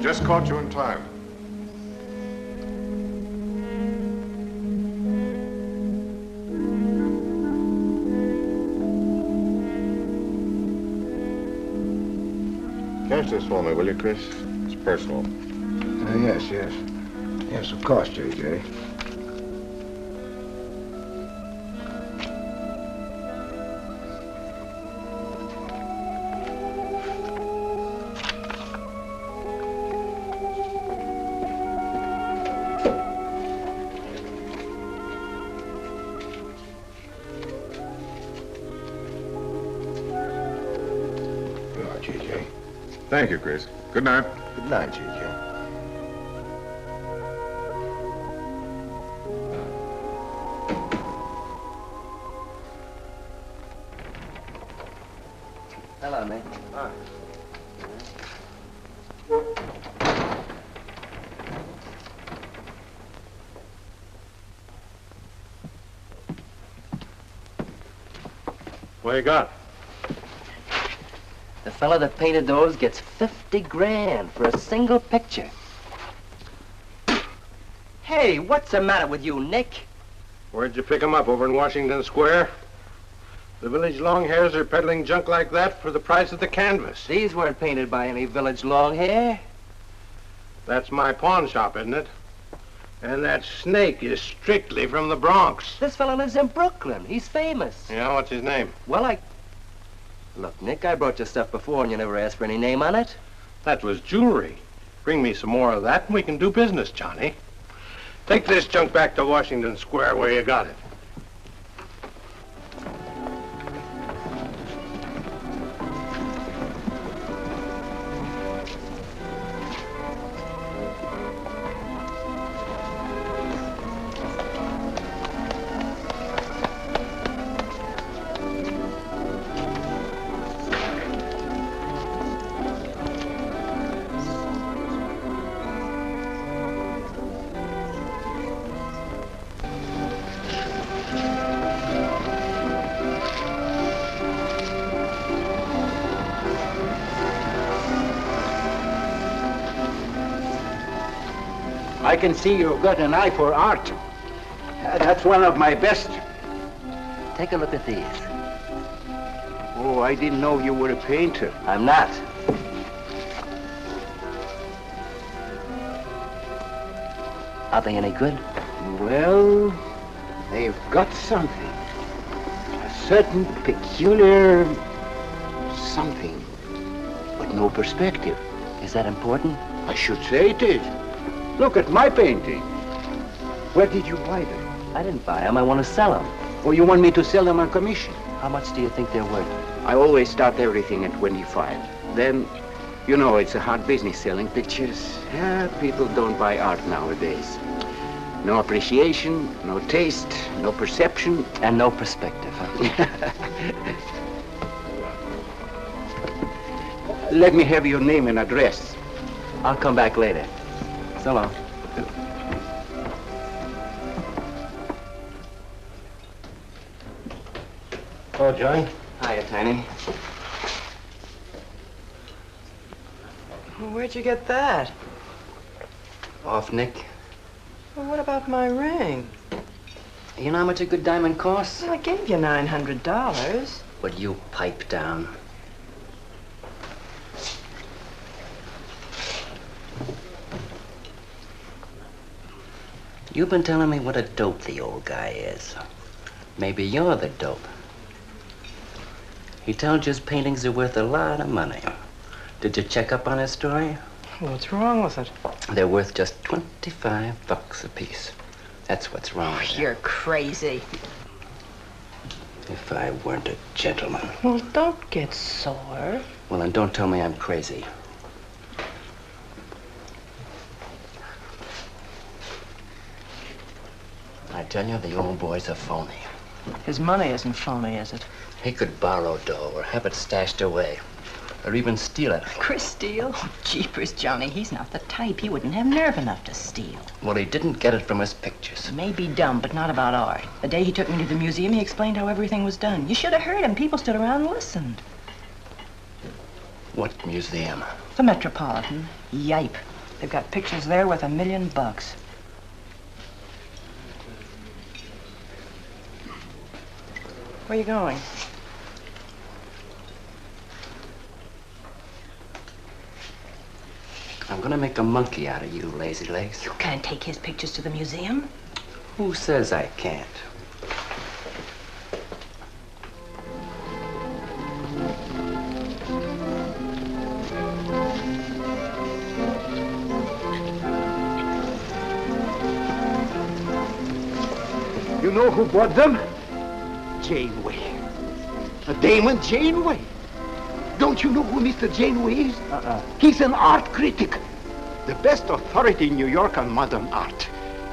Just caught you in time. Cash this for me, will you, Chris? It's personal. Yes. Yes, of course, J.J. Thank you, Chris. Good night. Good night, J.J. Hello, Nick. Hi. What you got? The fella that painted those gets 50 grand for a single picture. Hey, what's the matter with you, Nick? Where'd you pick 'em up? Over in Washington Square? The village longhairs are peddling junk like that for the price of the canvas. These weren't painted by any village longhair. That's my pawn shop, isn't it? And that snake is strictly from the Bronx. This fella lives in Brooklyn. He's famous. Yeah, what's his name? Well, Look, Nick, I brought you stuff before and you never asked for any name on it. That was jewelry. Bring me some more of that and we can do business, Johnny. Take this junk back to Washington Square where you got it. I can see you've got an eye for art. That's one of my best. Take a look at these. Oh, I didn't know you were a painter. I'm not. Are they any good? Well, they've got something. A certain peculiar something, but no perspective. Is that important? I should say it is. Look at my painting. Where did you buy them? I didn't buy them. I want to sell them. Oh, you want me to sell them on commission? How much do you think they're worth? I always start everything at 25. Then, you know, it's a hard business selling pictures. Yeah, people don't buy art nowadays. No appreciation, no taste, no perception. And no perspective, huh? Let me have your name and address. I'll come back later. So long. Oh, Johnny. Hiya, Tiny. Well, where'd you get that? Off Nick. Well, what about my ring? You know how much a good diamond costs? Well, I gave you $900. Would you pipe down? You've been telling me what a dope the old guy is. Maybe you're the dope. He told you his paintings are worth a lot of money. Did you check up on his story? What's wrong with it? They're worth just $25 a piece. That's what's wrong with You're crazy. If I weren't a gentleman. Well, don't get sore. Well, then don't tell me I'm crazy. I tell you, the old boy's a phony. His money isn't phony, is it? He could borrow dough or have it stashed away. Or even steal it. Chris steal? Oh, jeepers, Johnny, he's not the type. He wouldn't have nerve enough to steal. Well, he didn't get it from his pictures. He may be dumb, but not about art. The day he took me to the museum, he explained how everything was done. You should have heard him. People stood around and listened. What museum? The Metropolitan. Yipe. They've got pictures there worth $1 million. Where are you going? I'm gonna make a monkey out of you, lazy legs. You can't take his pictures to the museum. Who says I can't? You know who bought them? Janeway. A Damon Janeway. Don't you know who Mr. Janeway is? He's an art critic. The best authority in New York on modern art.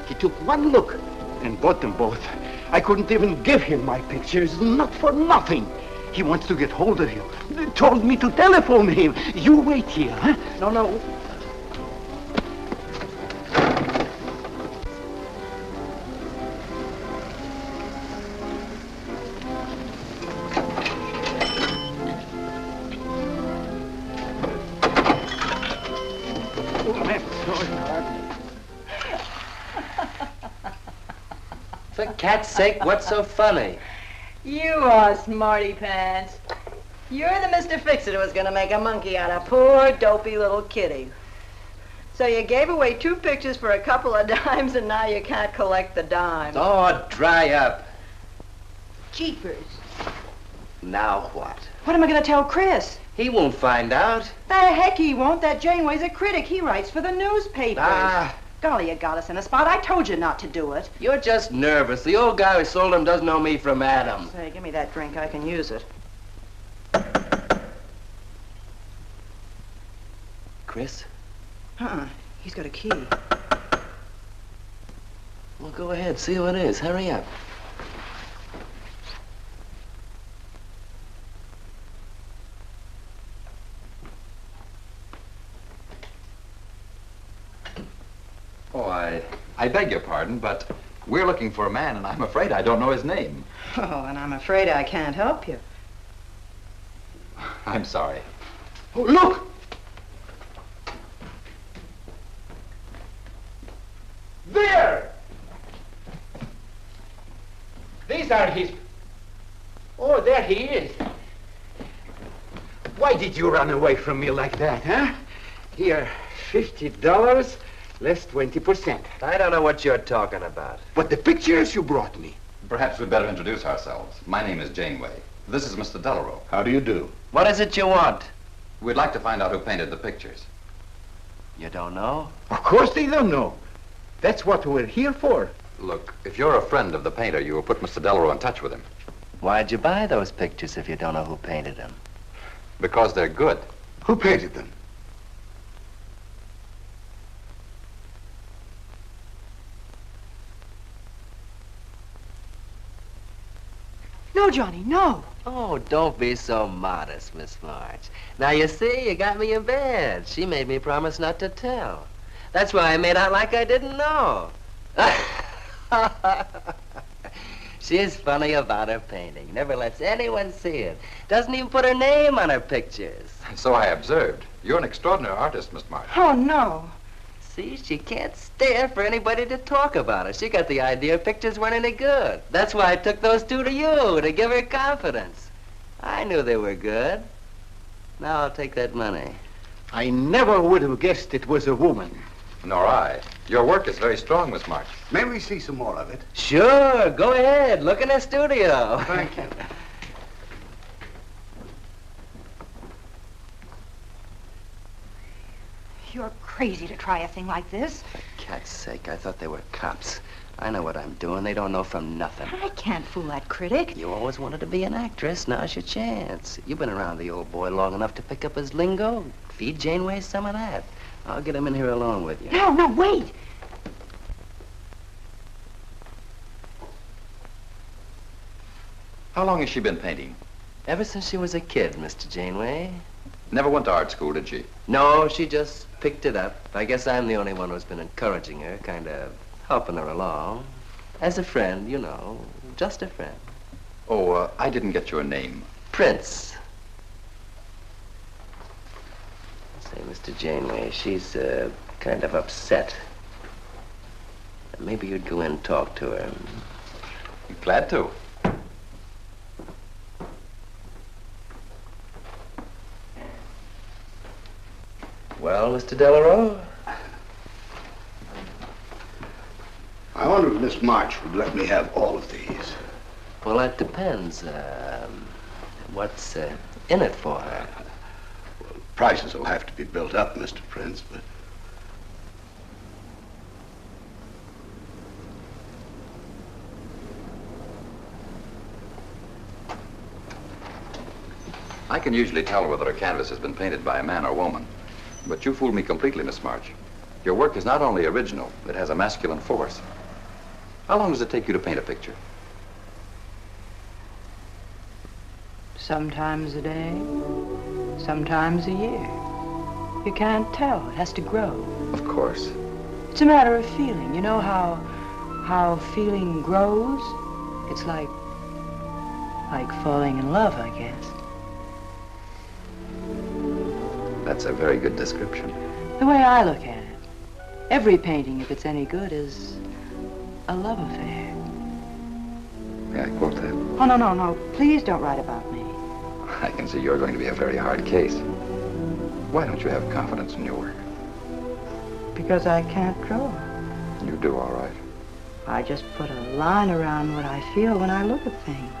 He took one look and bought them both. I couldn't even give him my pictures, not for nothing. He wants to get hold of you. Told me to telephone him. You wait here, huh? No. For cat's sake, what's so funny? You are smarty pants. You're the Mr. Fix-It who was gonna make a monkey out of poor, dopey little kitty. So you gave away 2 pictures for a couple of dimes, and now you can't collect the dimes. Oh, dry up. Jeepers. Now what? What am I gonna tell Chris? He won't find out. The heck he won't. That Janeway's a critic. He writes for the newspapers. Ah. Golly, you got us in a spot. I told you not to do it. You're just nervous. The old guy who sold him doesn't know me from Adam. Say, give me that drink. I can use it. Chris? He's got a key. Well, go ahead. See who it is. Hurry up. Oh, I beg your pardon, but we're looking for a man, and I'm afraid I don't know his name. Oh, and I'm afraid I can't help you. I'm sorry. Oh, look! There! These are his... Oh, there he is. Why did you run away from me like that, huh? Here, $50, less 20%. I don't know what you're talking about. But the pictures you brought me. Perhaps we'd better introduce ourselves. My name is Janeway. This is Mr. Delarue. How do you do? What is it you want? We'd like to find out who painted the pictures. You don't know? Of course they don't know. That's what we're here for. Look, if you're a friend of the painter, you will put Mr. Delarue in touch with him. Why'd you buy those pictures if you don't know who painted them? Because they're good. Who painted them? No, Johnny, no. Oh, don't be so modest, Miss March. Now, you see, you got me in bed. She made me promise not to tell. That's why I made out like I didn't know. She's funny about her painting. Never lets anyone see it. Doesn't even put her name on her pictures. So I observed. You're an extraordinary artist, Miss March. Oh, no. See, she can't stand for anybody to talk about her. She got the idea pictures weren't any good. That's why I took those two to you, to give her confidence. I knew they were good. Now I'll take that money. I never would have guessed it was a woman. Nor I. Your work is very strong, Miss March. May we see some more of it? Sure, go ahead. Look in the studio. Thank you. You're crazy to try a thing like this. For cat's sake, I thought they were cops. I know what I'm doing. They don't know from nothing. I can't fool that critic. You always wanted to be an actress. Now's your chance. You've been around the old boy long enough to pick up his lingo. Feed Janeway some of that. I'll get him in here alone with you. No, wait. How long has she been painting? Ever since she was a kid, Mr. Janeway. Never went to art school, did she? No, she just picked it up. I guess I'm the only one who's been encouraging her, kind of helping her along. As a friend, you know, just a friend. Oh, I didn't get your name. Prince. Say, Mr. Janeway, she's kind of upset. Maybe you'd go in and talk to her. Glad to. Well, Mr. Delarue? I wonder if Miss March would let me have all of these. Well, that depends. What's in it for her? Well, prices will have to be built up, Mr. Prince, but... I can usually tell whether a canvas has been painted by a man or woman. But you fooled me completely, Miss March. Your work is not only original, it has a masculine force. How long does it take you to paint a picture? Sometimes a day, sometimes a year. You can't tell. It has to grow. Of course. It's a matter of feeling. You know how feeling grows? It's like falling in love, I guess. That's a very good description. The way I look at it, every painting, if it's any good, is a love affair. May I quote that? Oh, no. Please don't write about me. I can see you're going to be a very hard case. Why don't you have confidence in your work? Because I can't draw. You do all right. I just put a line around what I feel when I look at things.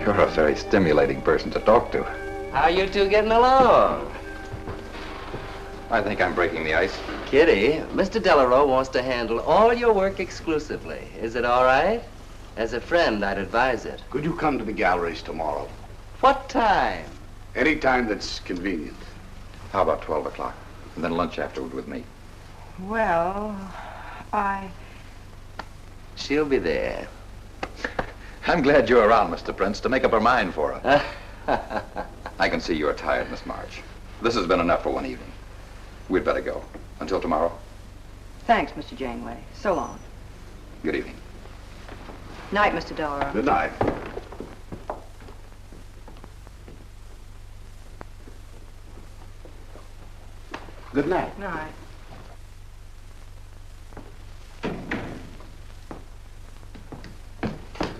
You're a very stimulating person to talk to. How you two getting along? I think I'm breaking the ice. Kitty, Mr. Delarue wants to handle all your work exclusively. Is it all right? As a friend, I'd advise it. Could you come to the galleries tomorrow? What time? Any time that's convenient. How about 12 o'clock? And then lunch afterward with me. Well, She'll be there. I'm glad you're around, Mr. Prince, to make up her mind for her. I can see you're tired, Miss March. This has been enough for one evening. We'd better go. Until tomorrow. Thanks, Mr. Janeway. So long. Good evening. Night, Mr. Delarue. Good night. Good night. Night.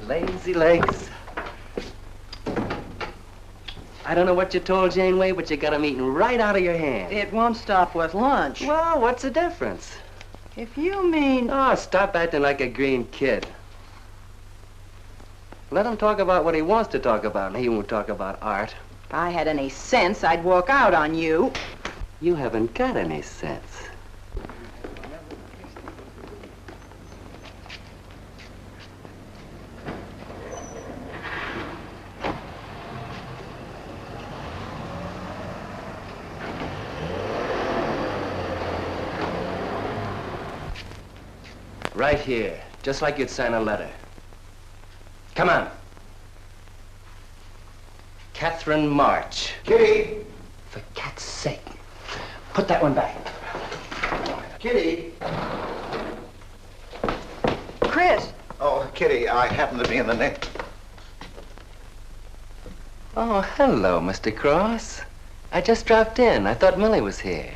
Lazy legs. I don't know what you told Janeway, but you got 'em eating right out of your hand. It won't stop with lunch. Well, what's the difference? If you mean... Oh, stop acting like a green kid. Let him talk about what he wants to talk about, and he won't talk about art. If I had any sense, I'd walk out on you. You haven't got any sense. Right here, just like you'd sign a letter. Come on. Catherine March. Kitty! For cat's sake. Put that one back. Kitty! Chris! Oh, Kitty, I happen to be in the neck. Oh, hello, Mr. Cross. I just dropped in. I thought Millie was here.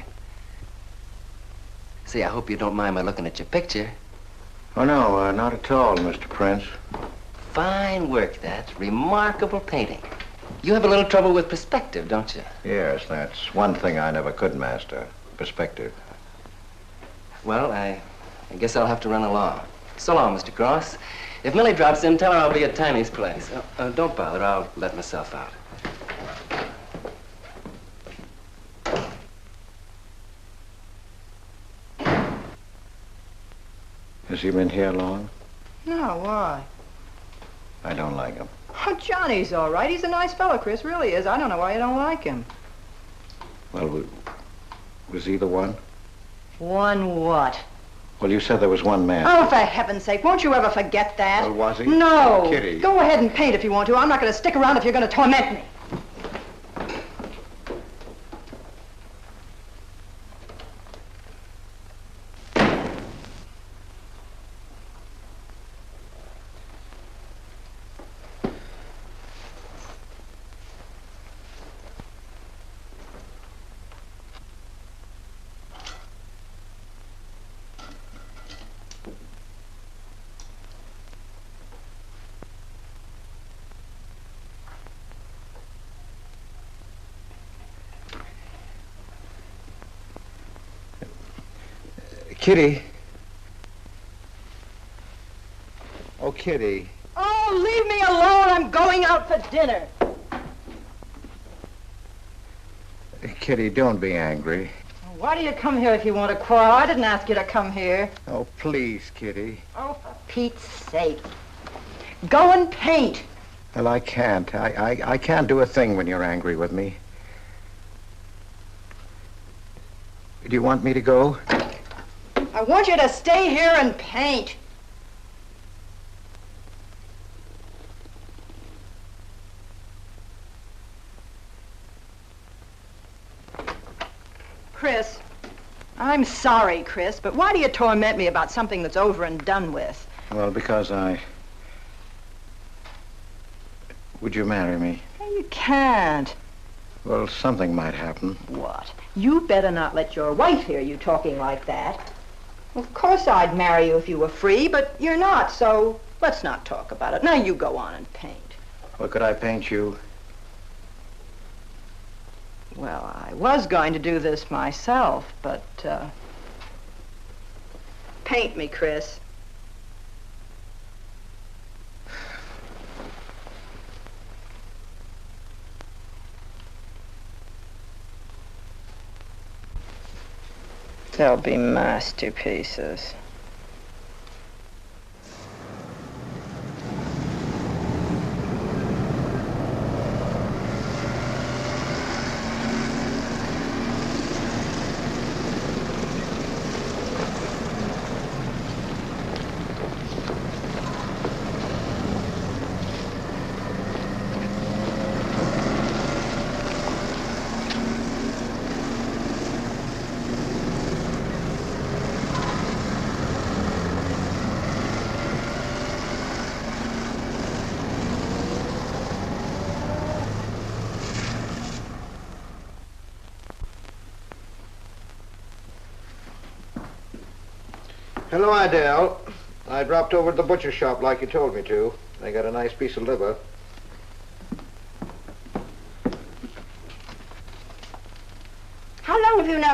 See, I hope you don't mind my looking at your picture. Oh, no, not at all, Mr. Prince. Fine work, that. Remarkable painting. You have a little trouble with perspective, don't you? Yes, that's one thing I never could master. Perspective. Well, I guess I'll have to run along. So long, Mr. Cross. If Millie drops in, tell her I'll be at Tiny's place. Don't bother. I'll let myself out. Has he been here long? No, why? I don't like him. Oh, Johnny's all right. He's a nice fellow, Chris, really is. I don't know why you don't like him. Well, was he the one? One what? Well, you said there was one man. Oh, for heaven's sake, won't you ever forget that? Well, was he? No. Kitty. Go ahead and paint if you want to. I'm not going to stick around if you're going to torment me. Kitty. Oh, Kitty. Oh, leave me alone. I'm going out for dinner. Kitty, don't be angry. Why do you come here if you want to quarrel? I didn't ask you to come here. Oh, please, Kitty. Oh, for Pete's sake. Go and paint. Well, I can't. I can't do a thing when you're angry with me. Do you want me to go? I want you to stay here and paint. Chris, I'm sorry, Chris, but why do you torment me about something that's over and done with? Well, because Would you marry me? You can't. Well, something might happen. What? You better not let your wife hear you talking like that. Of course I'd marry you if you were free, but you're not, so let's not talk about it. Now you go on and paint. Well, could I paint you? Well, I was going to do this myself, but, paint me, Chris. They'll be masterpieces. Hello, Adele. I dropped over to the butcher shop like you told me to. They got a nice piece of liver.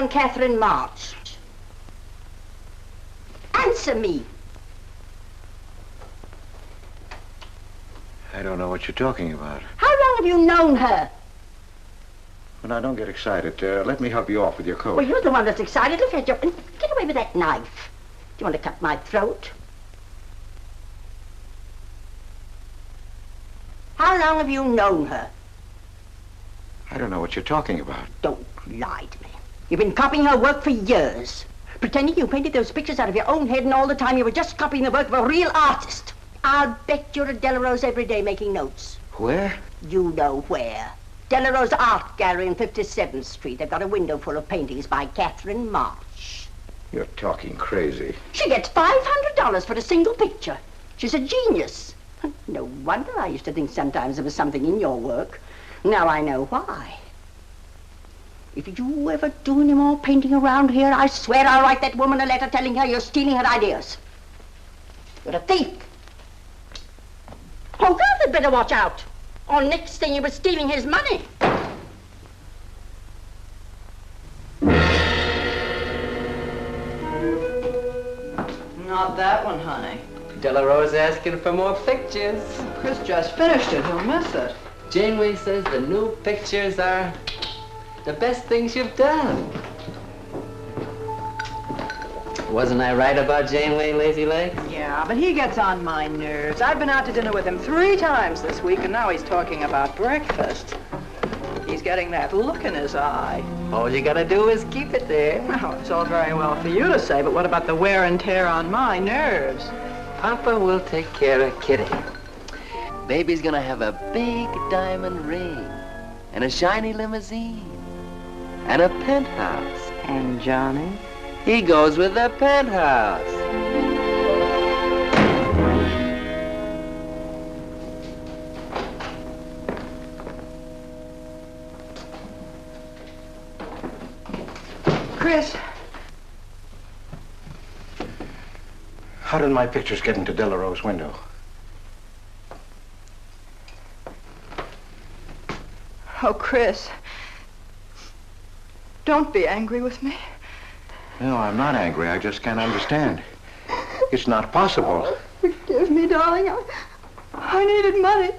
known Catherine March? Answer me. I don't know what you're talking about. How long have you known her? Well, now, don't get excited. Let me help you off with your coat. Well, you're the one that's excited. Look at you. Get away with that knife. Do you want to cut my throat? How long have you known her? I don't know what you're talking about. Don't lie to me. You've been copying her work for years. Pretending you painted those pictures out of your own head, and all the time you were just copying the work of a real artist. I'll bet you're at Delarose every day making notes. Where? You know where. Delarose Art Gallery on 57th Street. They've got a window full of paintings by Catherine March. You're talking crazy. She gets $500 for a single picture. She's a genius. No wonder I used to think sometimes there was something in your work. Now I know why. If you ever do any more painting around here, I swear I'll write that woman a letter telling her you're stealing her ideas. You're a thief. Oh, God, they'd better watch out. Or next thing you were stealing his money. Not that one, honey. Delarose asking for more pictures. Chris just finished it. He'll miss it. Janeway says the new pictures are the best things you've done. Wasn't I right about Janeway, Lazy Legs? Yeah, but he gets on my nerves. I've been out to dinner with him 3 times this week, and now he's talking about breakfast. He's getting that look in his eye. All you gotta do is keep it there. Well, it's all very well for you to say, but what about the wear and tear on my nerves? Papa will take care of Kitty. Baby's gonna have a big diamond ring, and a shiny limousine, and a penthouse. And Johnny? He goes with the penthouse. Chris. How did my pictures get into Delarose's window? Oh, Chris. Don't be angry with me. No, I'm not angry. I just can't understand. It's not possible. Forgive me, darling. I needed money.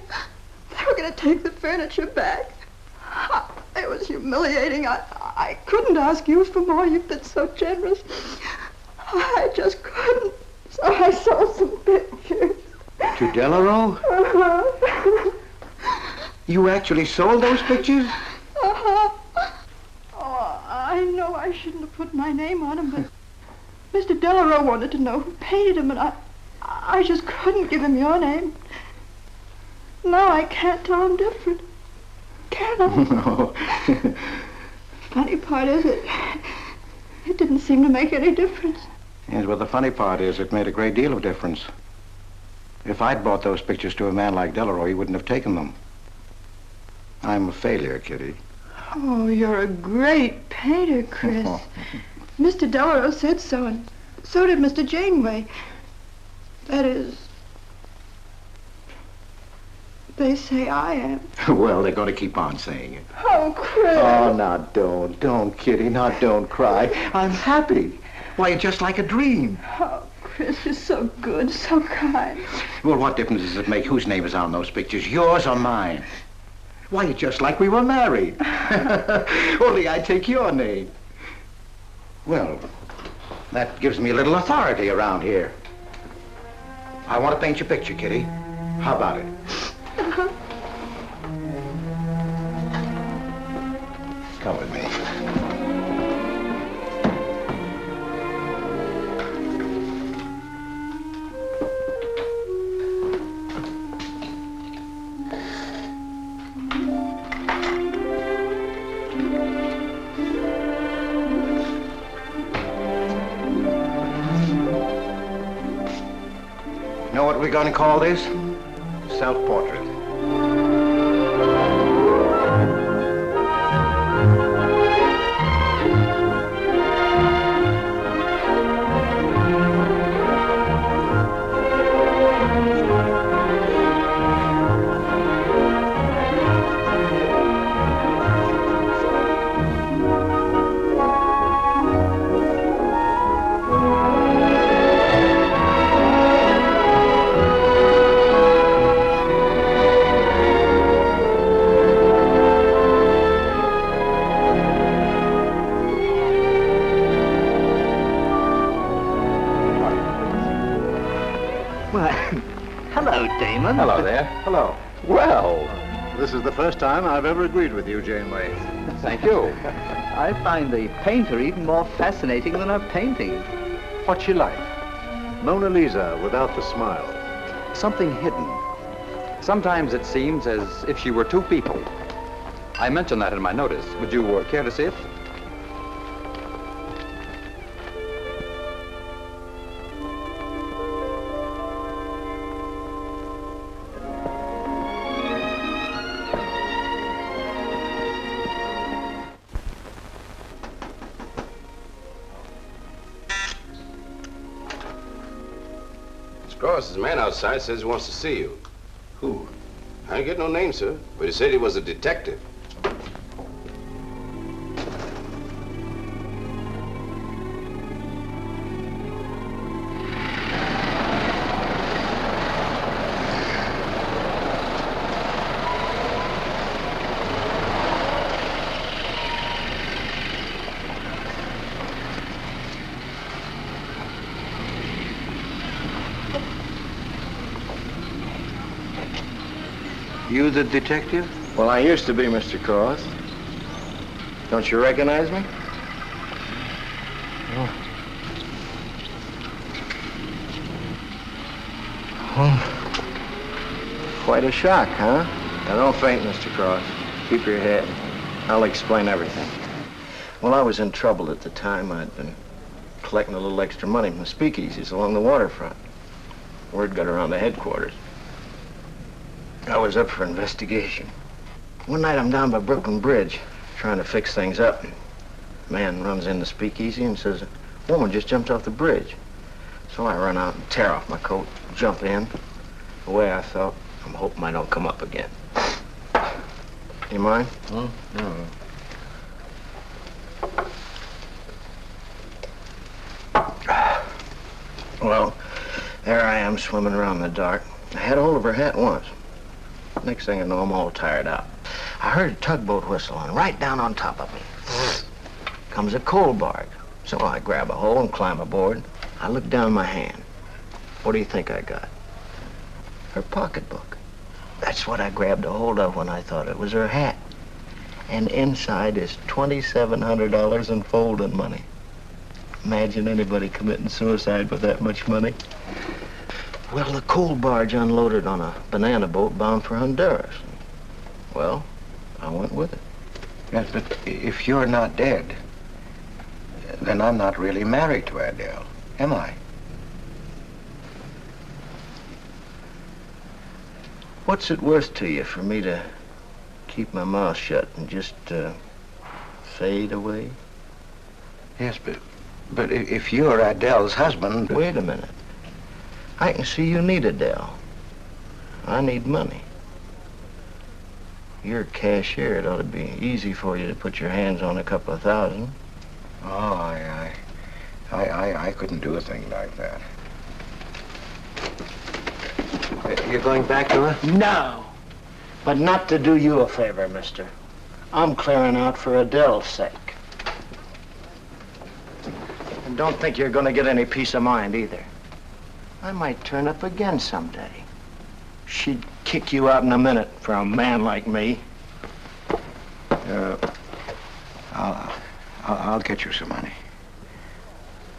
They were going to take the furniture back. It was humiliating. I couldn't ask you for more. You've been so generous. I just couldn't. So I sold some pictures. To Delarose? Uh-huh. You actually sold those pictures? Uh-huh. Oh, I know I shouldn't have put my name on them, but Mr. Delarose wanted to know who painted them, and I just couldn't give him your name. Now I can't tell him different. Can I? No. Funny part is it didn't seem to make any difference. Yes, well, the funny part is it made a great deal of difference. If I'd bought those pictures to a man like Delarose, he wouldn't have taken them. I'm a failure, Kitty. Oh, you're a great painter, Chris. Mr. Delarose said so, and so did Mr. Janeway. That is, they say I am. Well, they're going to keep on saying it. Oh, Chris. Oh, now don't, Kitty. Now don't cry. I'm happy. Why, you're just like a dream. Oh, Chris, you're so good, so kind. Well, what difference does it make whose name is on those pictures, yours or mine? Why, you're just like we were married. Only I take your name. Well, that gives me a little authority around here. I want to paint your picture, Kitty. How about it? Come with me. Know what we're going to call this? Self-portrait. Why, hello, Damon. Hello there. Hello. Well, this is the first time I've ever agreed with you, Janeway. Thank you. I find the painter even more fascinating than her painting. What's she like? Mona Lisa without the smile. Something hidden. Sometimes it seems as if she were two people. I mentioned that in my notice. Would you care to see it? There's a man outside says he wants to see you. Who? I ain't get no name, sir, but he said he was a detective. You the detective? Well, I used to be, Mr. Cross. Don't you recognize me? Oh. Quite a shock, huh? Now, don't faint, Mr. Cross. Keep your head. I'll explain everything. Well, I was in trouble at the time. I'd been collecting a little extra money from the speakeasies along the waterfront. Word got around to headquarters. I was up for investigation. One night I'm down by Brooklyn Bridge trying to fix things up. A man runs in the speakeasy and says, a woman just jumped off the bridge. So I run out and tear off my coat, jump in. The way I felt, I'm hoping I don't come up again. You mind? No. Well, there I am swimming around in the dark. I had hold of her hat once. Next thing I know, I'm all tired out. I heard a tugboat whistle, and right down on top of me comes a coal barge. So I grab a hole and climb aboard. I look down my hand. What do you think I got? Her pocketbook. That's what I grabbed a hold of when I thought it was her hat. And inside is $2,700 in folding money. Imagine anybody committing suicide with that much money. Well, the coal barge unloaded on a banana boat bound for Honduras. Well, I went with it. Yes, but if you're not dead, then I'm not really married to Adele, am I? What's it worth to you for me to keep my mouth shut and just fade away? Yes, but if you're Adele's husband... Wait a minute. I can see you need Adele. I need money. You're a cashier. It ought to be easy for you to put your hands on a couple of thousand. Oh, I couldn't do a thing like that. You're going back to her? No. But not to do you a favor, mister. I'm clearing out for Adele's sake. And don't think you're going to get any peace of mind either. I might turn up again someday. She'd kick you out in a minute for a man like me. I'll get you some money.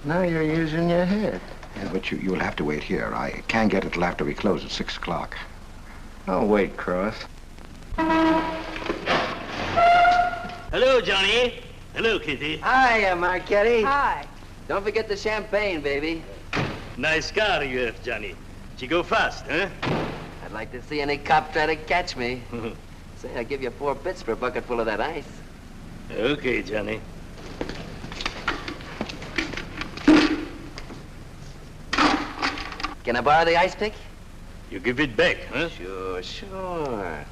Now you're using your head. Yeah, but you'll have to wait here. I can't get it till after we close at 6 o'clock. I'll wait, Cross. Hello, Johnny. Hello, Kitty. Hi, Marquetti. Hi. Don't forget the champagne, baby. Nice car you have, Johnny. She go fast, huh? I'd like to see any cop try to catch me. Say, I'll give you 4 bits for a bucket full of that ice. Okay, Johnny. Can I borrow the ice pick? You give it back, huh? Sure.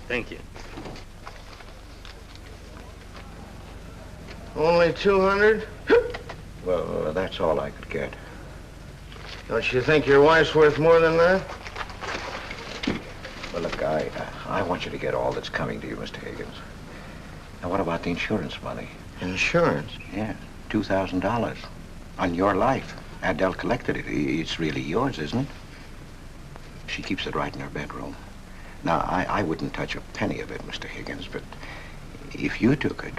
Thank you. Only 200? Well, that's all I could get. Don't you think your wife's worth more than that? Well, look, I want you to get all that's coming to you, Mr. Higgins. Now, what about the insurance money? Insurance? Yeah, $2,000 on your life. Adele collected it. It's really yours, isn't it? She keeps it right in her bedroom. Now, I wouldn't touch a penny of it, Mr. Higgins, but if you took it,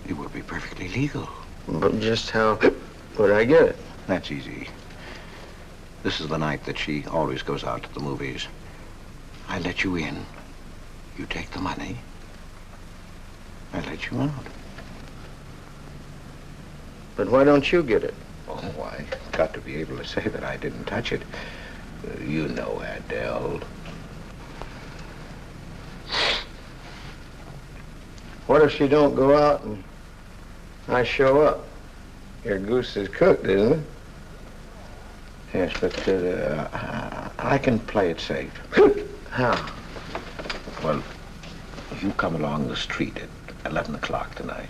it would be perfectly legal. But just how would I get it? That's easy. This is the night that she always goes out to the movies. I let you in. You take the money. I let you out. But why don't you get it? Oh, I got to be able to say that I didn't touch it. You know, Adele. What if she don't go out and I show up? Your goose is cooked, isn't it? Yes, but I can play it safe. How? Well, you come along the street at 11 o'clock tonight.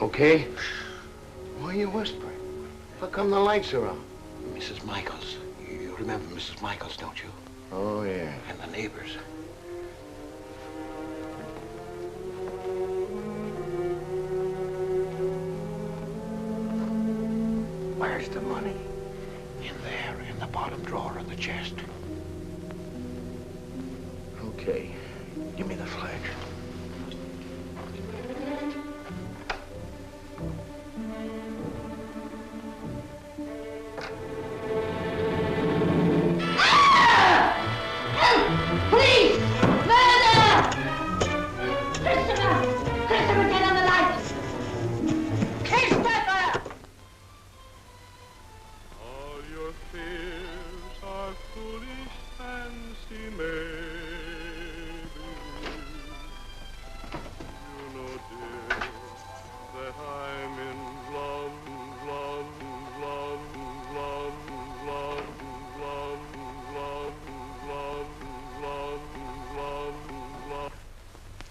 Okay? Why are you whispering? How come the lights are on? Mrs. Michaels. You remember Mrs. Michaels, don't you? Oh, yeah. And the neighbors. Where's the money? In there, in the bottom drawer of the chest. Okay. Give me the flash.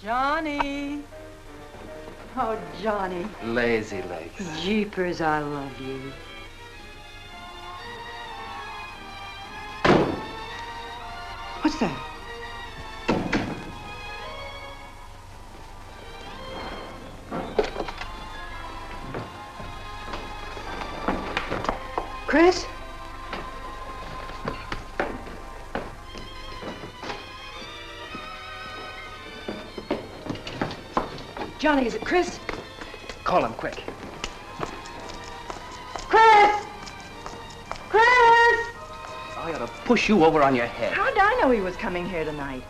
Johnny. Oh, Johnny. Lazy legs. Jeepers, I love you. What's that? Chris? Johnny, is it Chris? Call him quick. Chris! Chris! I ought to push you over on your head. How'd I know he was coming here tonight?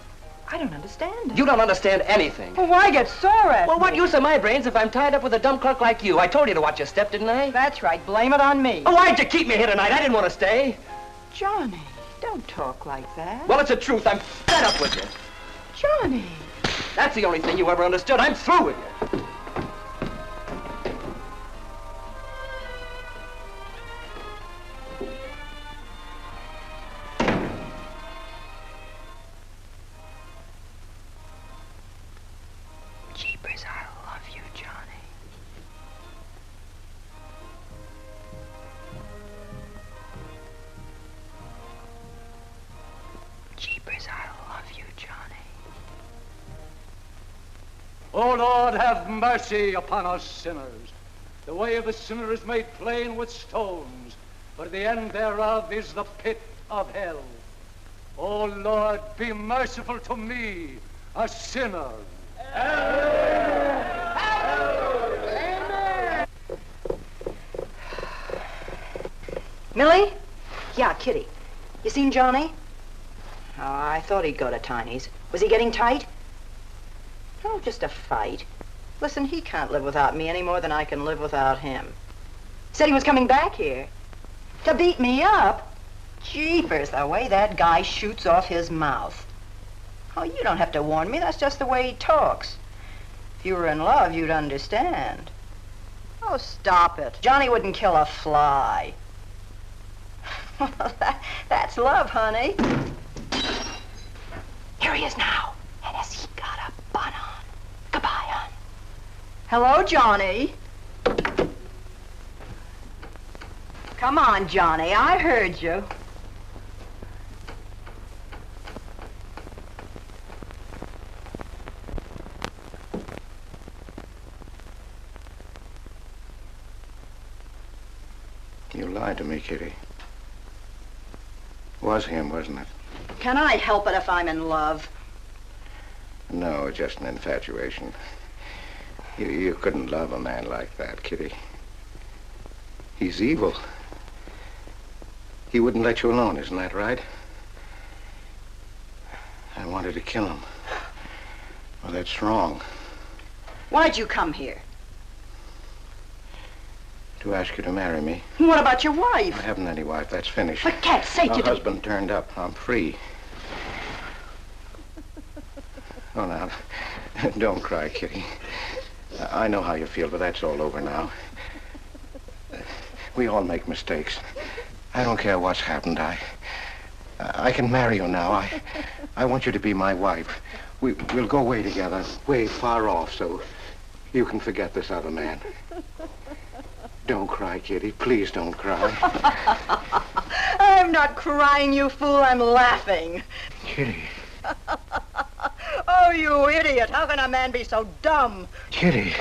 I don't understand it. You don't understand anything. Well, why get sore at Well, me? what use are my brains if I'm tied up with a dumb clerk like you? I told you to watch your step, didn't I? That's right. Blame it on me. Oh, why'd you keep me here tonight? I didn't want to stay. Johnny, don't talk like that. Well, it's the truth. I'm fed up with you. Johnny. That's the only thing you ever understood. I'm through with you. Jeepers, I love you, Johnny. Jeepers, I love you, Johnny. O Lord, have mercy upon us sinners. The way of the sinner is made plain with stones, but the end thereof is the pit of hell. O Lord, be merciful to me, a sinner. Millie? Yeah, Kitty. You seen Johnny? Oh, I thought he'd go to Tiny's. Was he getting tight? Oh, just a fight. Listen, he can't live without me any more than I can live without him. Said he was coming back here. To beat me up? Jeepers, the way that guy shoots off his mouth. Oh, you don't have to warn me. That's just the way he talks. If you were in love, you'd understand. Oh, stop it. Johnny wouldn't kill a fly. That's love, honey. Here he is now. And has he got a bun on? Goodbye, hon. Hello, Johnny. Come on, Johnny. I heard you. You lied to me, Kitty. It was him, wasn't it? Can I help it if I'm in love? No, just an infatuation. You couldn't love a man like that, Kitty. He's evil. He wouldn't let you alone, isn't that right? I wanted to kill him. Well, that's wrong. Why'd you come here? To ask you to marry me. What about your wife? I haven't any wife. That's finished. For cat's sake, My you husband turned up. I'm free. Oh, now, don't cry, Kitty. I know how you feel, but that's all over now. We all make mistakes. I don't care what's happened. I can marry you now. I want you to be my wife. We'll go away together, way far off, so you can forget this other man. Don't cry, Kitty. Please don't cry. I'm not crying, you fool. I'm laughing. Kitty. Oh, you idiot. How can a man be so dumb? Kitty.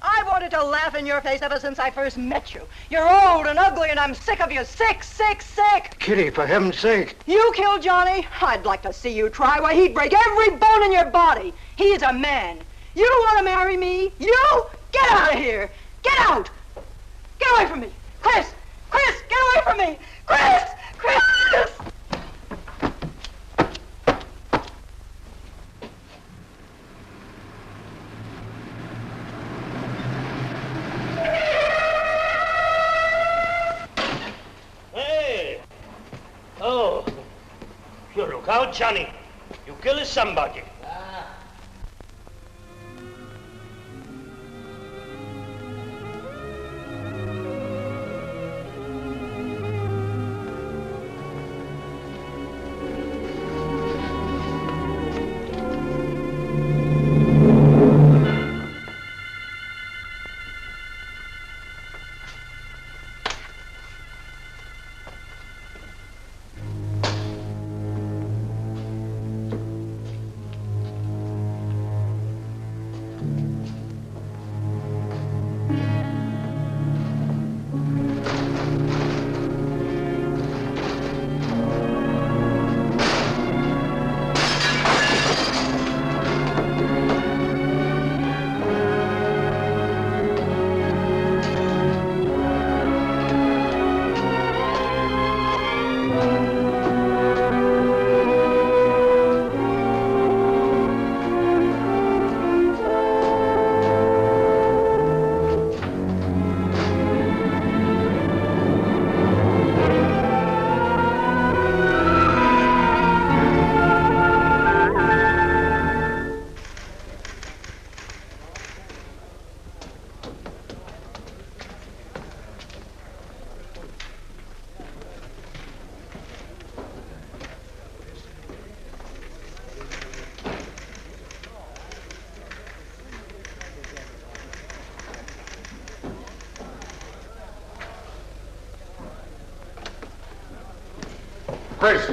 I wanted to laugh in your face ever since I first met you. You're old and ugly, and I'm sick of you. Sick, sick, sick. Kitty, for heaven's sake. You killed Johnny? I'd like to see you try. Why, he'd break every bone in your body. He's a man. You want to marry me? You? Get out of here. Get out. Get away from me. Chris! Chris, get away from me. Chris! Chris! Hey! Oh, you look out, Johnny. You kill somebody. Chris!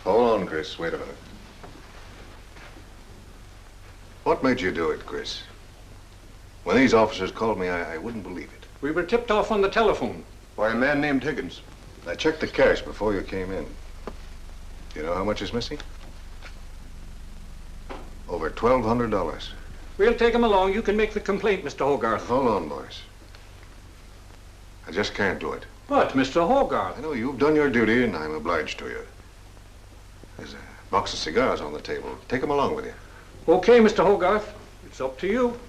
Hold on, Chris. Wait a minute. What made you do it, Chris? When these officers called me, I wouldn't believe it. We were tipped off on the telephone. By a man named Higgins. I checked the cash before you came in. You know how much is missing? Over $1,200. We'll take him along. You can make the complaint, Mr. Hogarth. Hold on, boys. I just can't do it. But, Mr. Hogarth... I know you've done your duty, and I'm obliged to you. There's a box of cigars on the table. Take them along with you. Okay, Mr. Hogarth. It's up to you.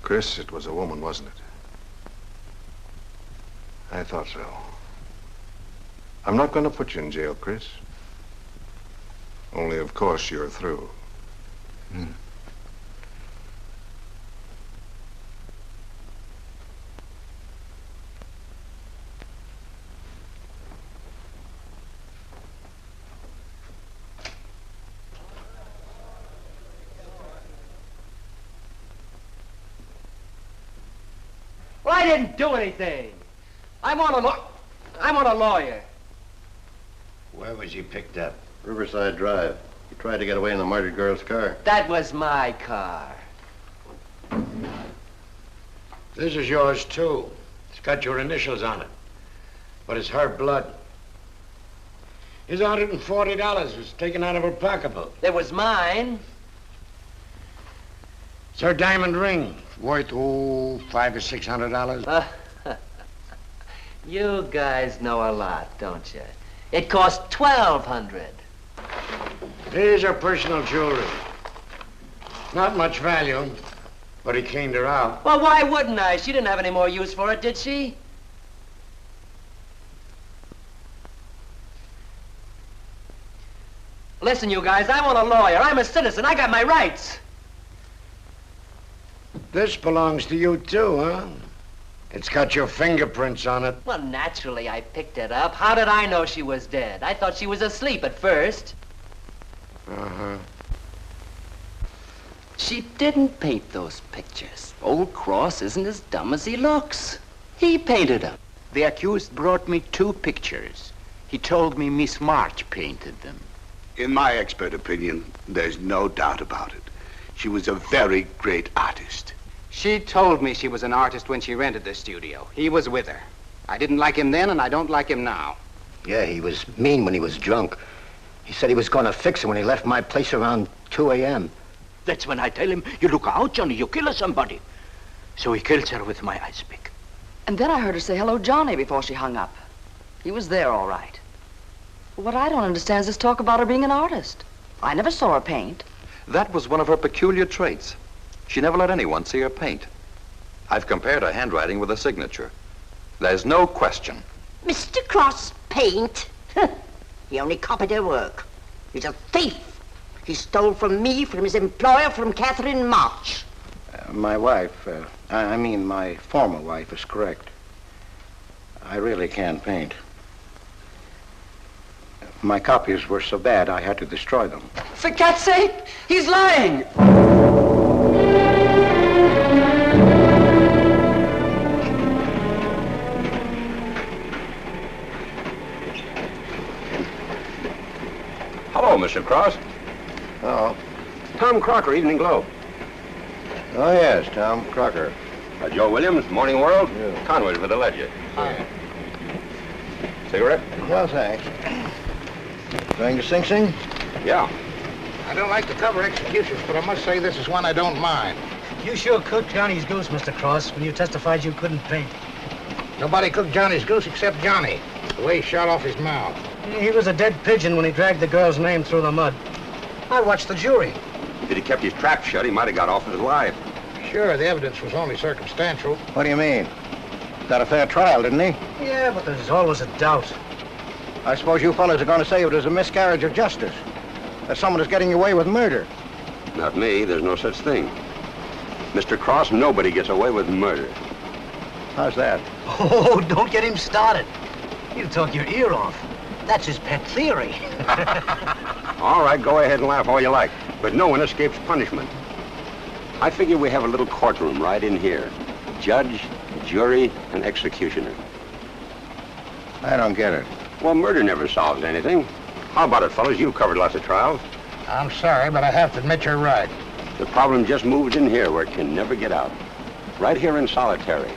Chris, it was a woman, wasn't it? I thought so. I'm not going to put you in jail, Chris. Only, of course, you're through. Well, I didn't do anything. I'm on a lawyer. Where was he picked up? Riverside Drive. He tried to get away in the murdered girl's car. That was my car. This is yours, too. It's got your initials on it. But it's her blood. His $140 was taken out of her pocketbook. It was mine. It's her diamond ring, worth, $500 or $600. You guys know a lot, don't you? It cost $1,200. Here's her personal jewelry. Not much value, but he cleaned her out. Well, why wouldn't I? She didn't have any more use for it, did she? Listen, you guys, I want a lawyer. I'm a citizen. I got my rights. This belongs to you, too, huh? It's got your fingerprints on it. Well, naturally, I picked it up. How did I know she was dead? I thought she was asleep at first. Uh-huh. She didn't paint those pictures. Old Cross isn't as dumb as he looks. He painted them. The accused brought me 2 pictures. He told me Miss March painted them. In my expert opinion, there's no doubt about it. She was a very great artist. She told me she was an artist when she rented the studio. He was with her. I didn't like him then, and I don't like him now. Yeah, he was mean when he was drunk. He said he was going to fix her when he left my place around 2 a.m. That's when I tell him, you look out, Johnny, you kill somebody. So he kills her with my ice pick. And then I heard her say hello, Johnny, before she hung up. He was there, all right. But what I don't understand is this talk about her being an artist. I never saw her paint. That was one of her peculiar traits. She never let anyone see her paint. I've compared her handwriting with her signature. There's no question. Mr. Cross paint? He only copied her work. He's a thief. He stole from me, from his employer, from Catherine March. My wife, I mean my former wife, is correct. I really can't paint. My copies were so bad I had to destroy them. For God's sake, he's lying! Hello, Mr. Cross. Oh. Tom Crocker, Evening Globe. Oh, yes, Tom Crocker. Joe Williams, Morning World. Yeah. Conway's with the ledger. Cigarette? No, thanks. Going to Sing Sing? Yeah. I don't like to cover executions, but I must say this is one I don't mind. You sure cooked Johnny's goose, Mr. Cross, when you testified you couldn't paint. Nobody cooked Johnny's goose except Johnny, the way he shot off his mouth. He was a dead pigeon when he dragged the girl's name through the mud. I watched the jury. If he'd kept his trap shut, he might have got off with his life. Sure, the evidence was only circumstantial. What do you mean? Got a fair trial, didn't he? Yeah, but there's always a doubt. I suppose you fellas are going to say it was a miscarriage of justice. That someone is getting away with murder. Not me. There's no such thing. Mr. Cross, nobody gets away with murder. How's that? Oh, don't get him started. He'll talk your ear off. That's his pet theory. All right, go ahead and laugh all you like, but no one escapes punishment. I figure we have a little courtroom right in here. Judge, jury, and executioner. I don't get it. Well, murder never solves anything. How about it, fellas? You've covered lots of trials. I'm sorry, but I have to admit you're right. The problem just moved in here where it can never get out. Right here in solitary.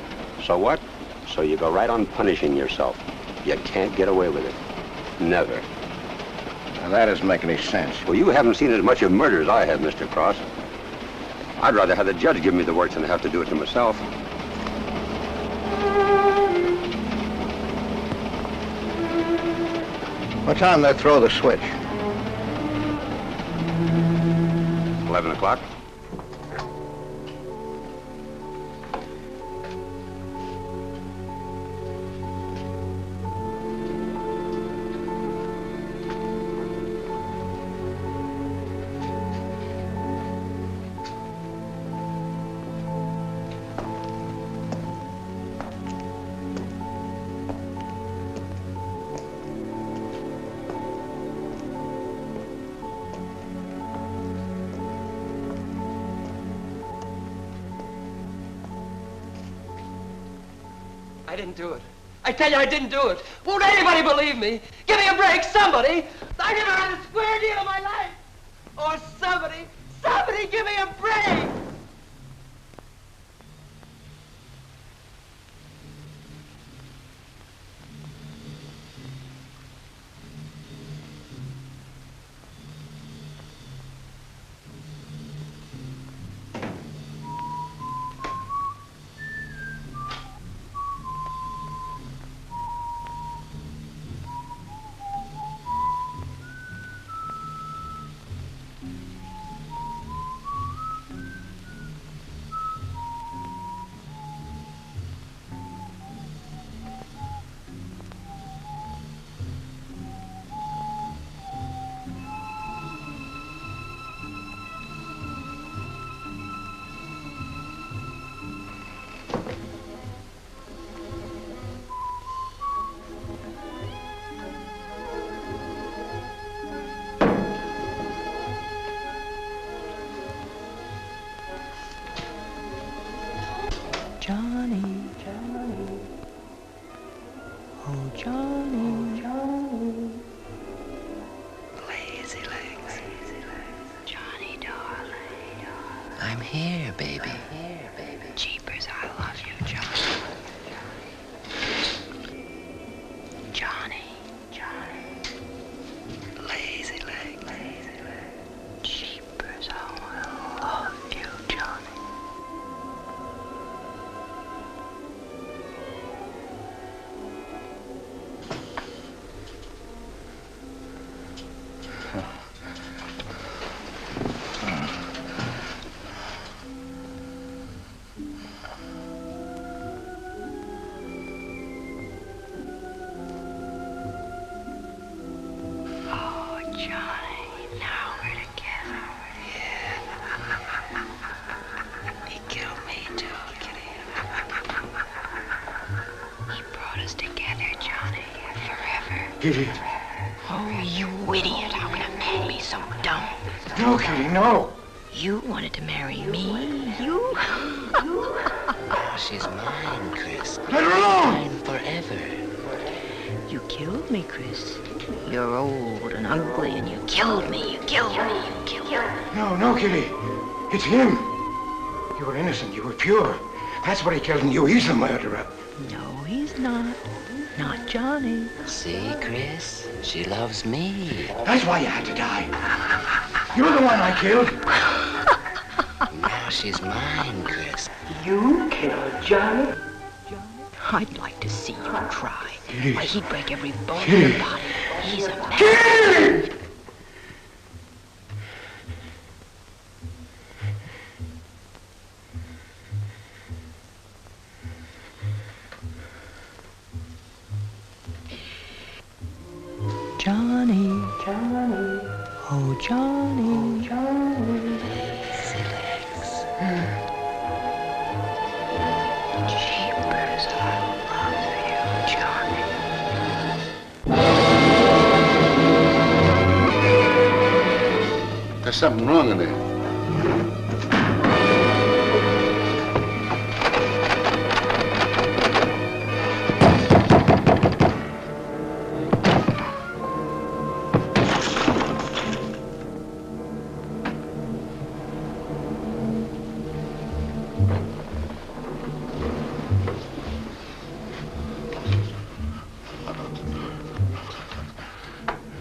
So what? So you go right on punishing yourself. You can't get away with it. Never. Now, that doesn't make any sense. Well, you haven't seen as much of murder as I have, Mr. Cross. I'd rather have the judge give me the work than have to do it to myself. What time they throw the switch? 11 o'clock. I didn't do it. I tell you, I didn't do it. Won't anybody believe me? Give me a break, somebody. I never had a square deal in my life. Or somebody give me a break. Johnny, Johnny, oh Johnny, Johnny, Lazy legs. Johnny, darling. I'm here, baby. Jeepers, I love you, Johnny. Johnny, Johnny. Lazy legs. Jeepers, I love you, Johnny. Oh, Johnny, now we're together. Yeah. He killed me too, Kitty. He brought us together, Johnny, forever. Kitty. Oh, you idiot. How can a man be so dumb? No, Kitty, no. You wanted to marry me. You? Now she's mine, Chris. Let her alone! Mine forever. You killed me, Chris. You're old and ugly, and you killed me. You killed me. You killed me. No, Kitty. It's him. You were innocent. You were pure. That's what he killed in you. He's the murderer. No, he's not. Not Johnny. See, Chris? She loves me. That's why you had to die. You're the one I killed. Now she's mine, Chris. You killed Johnny? I'd like to see you try. Kitty. Why, he'd break every bone in Kitty. your body. He's a man. Kitty! Johnny, Johnny, oh Johnny, Johnny. Jeepers, I love you, Johnny. There's something wrong in there.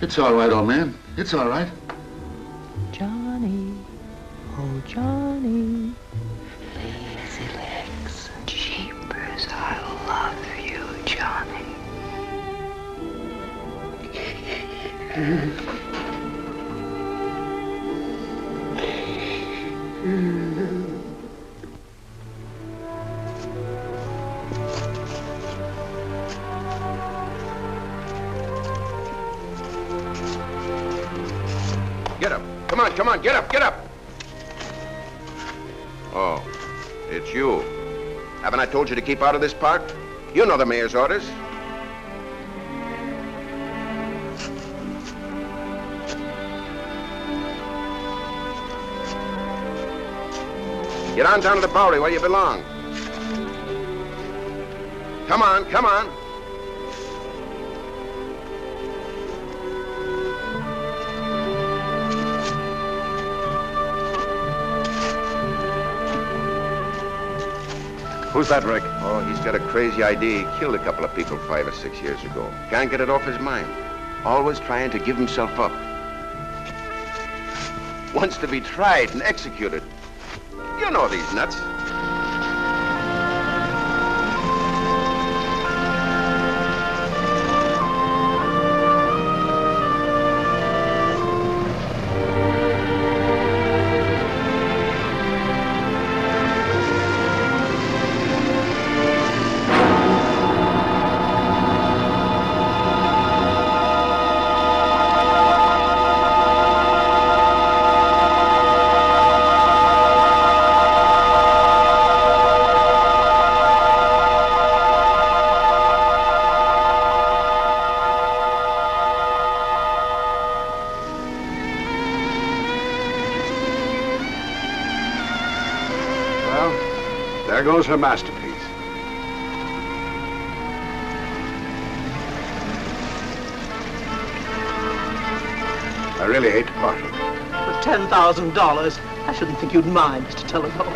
It's all right, old man. It's all right. Johnny, oh Johnny. Lazy legs. Jeepers, I love you, Johnny. Get up. Come on, come on, get up, get up. Oh, it's you. Haven't I told you to keep out of this park? You know the mayor's orders. Get on down to the Bowery where you belong. Come on, come on. Who's that, Rick? Oh, he's got a crazy idea. He killed a couple of people 5 or 6 years ago. Can't get it off his mind. Always trying to give himself up. Wants to be tried and executed. You know these nuts. There goes her masterpiece. I really hate to part with it. For $10,000, I shouldn't think you'd mind, Mr. Telephone.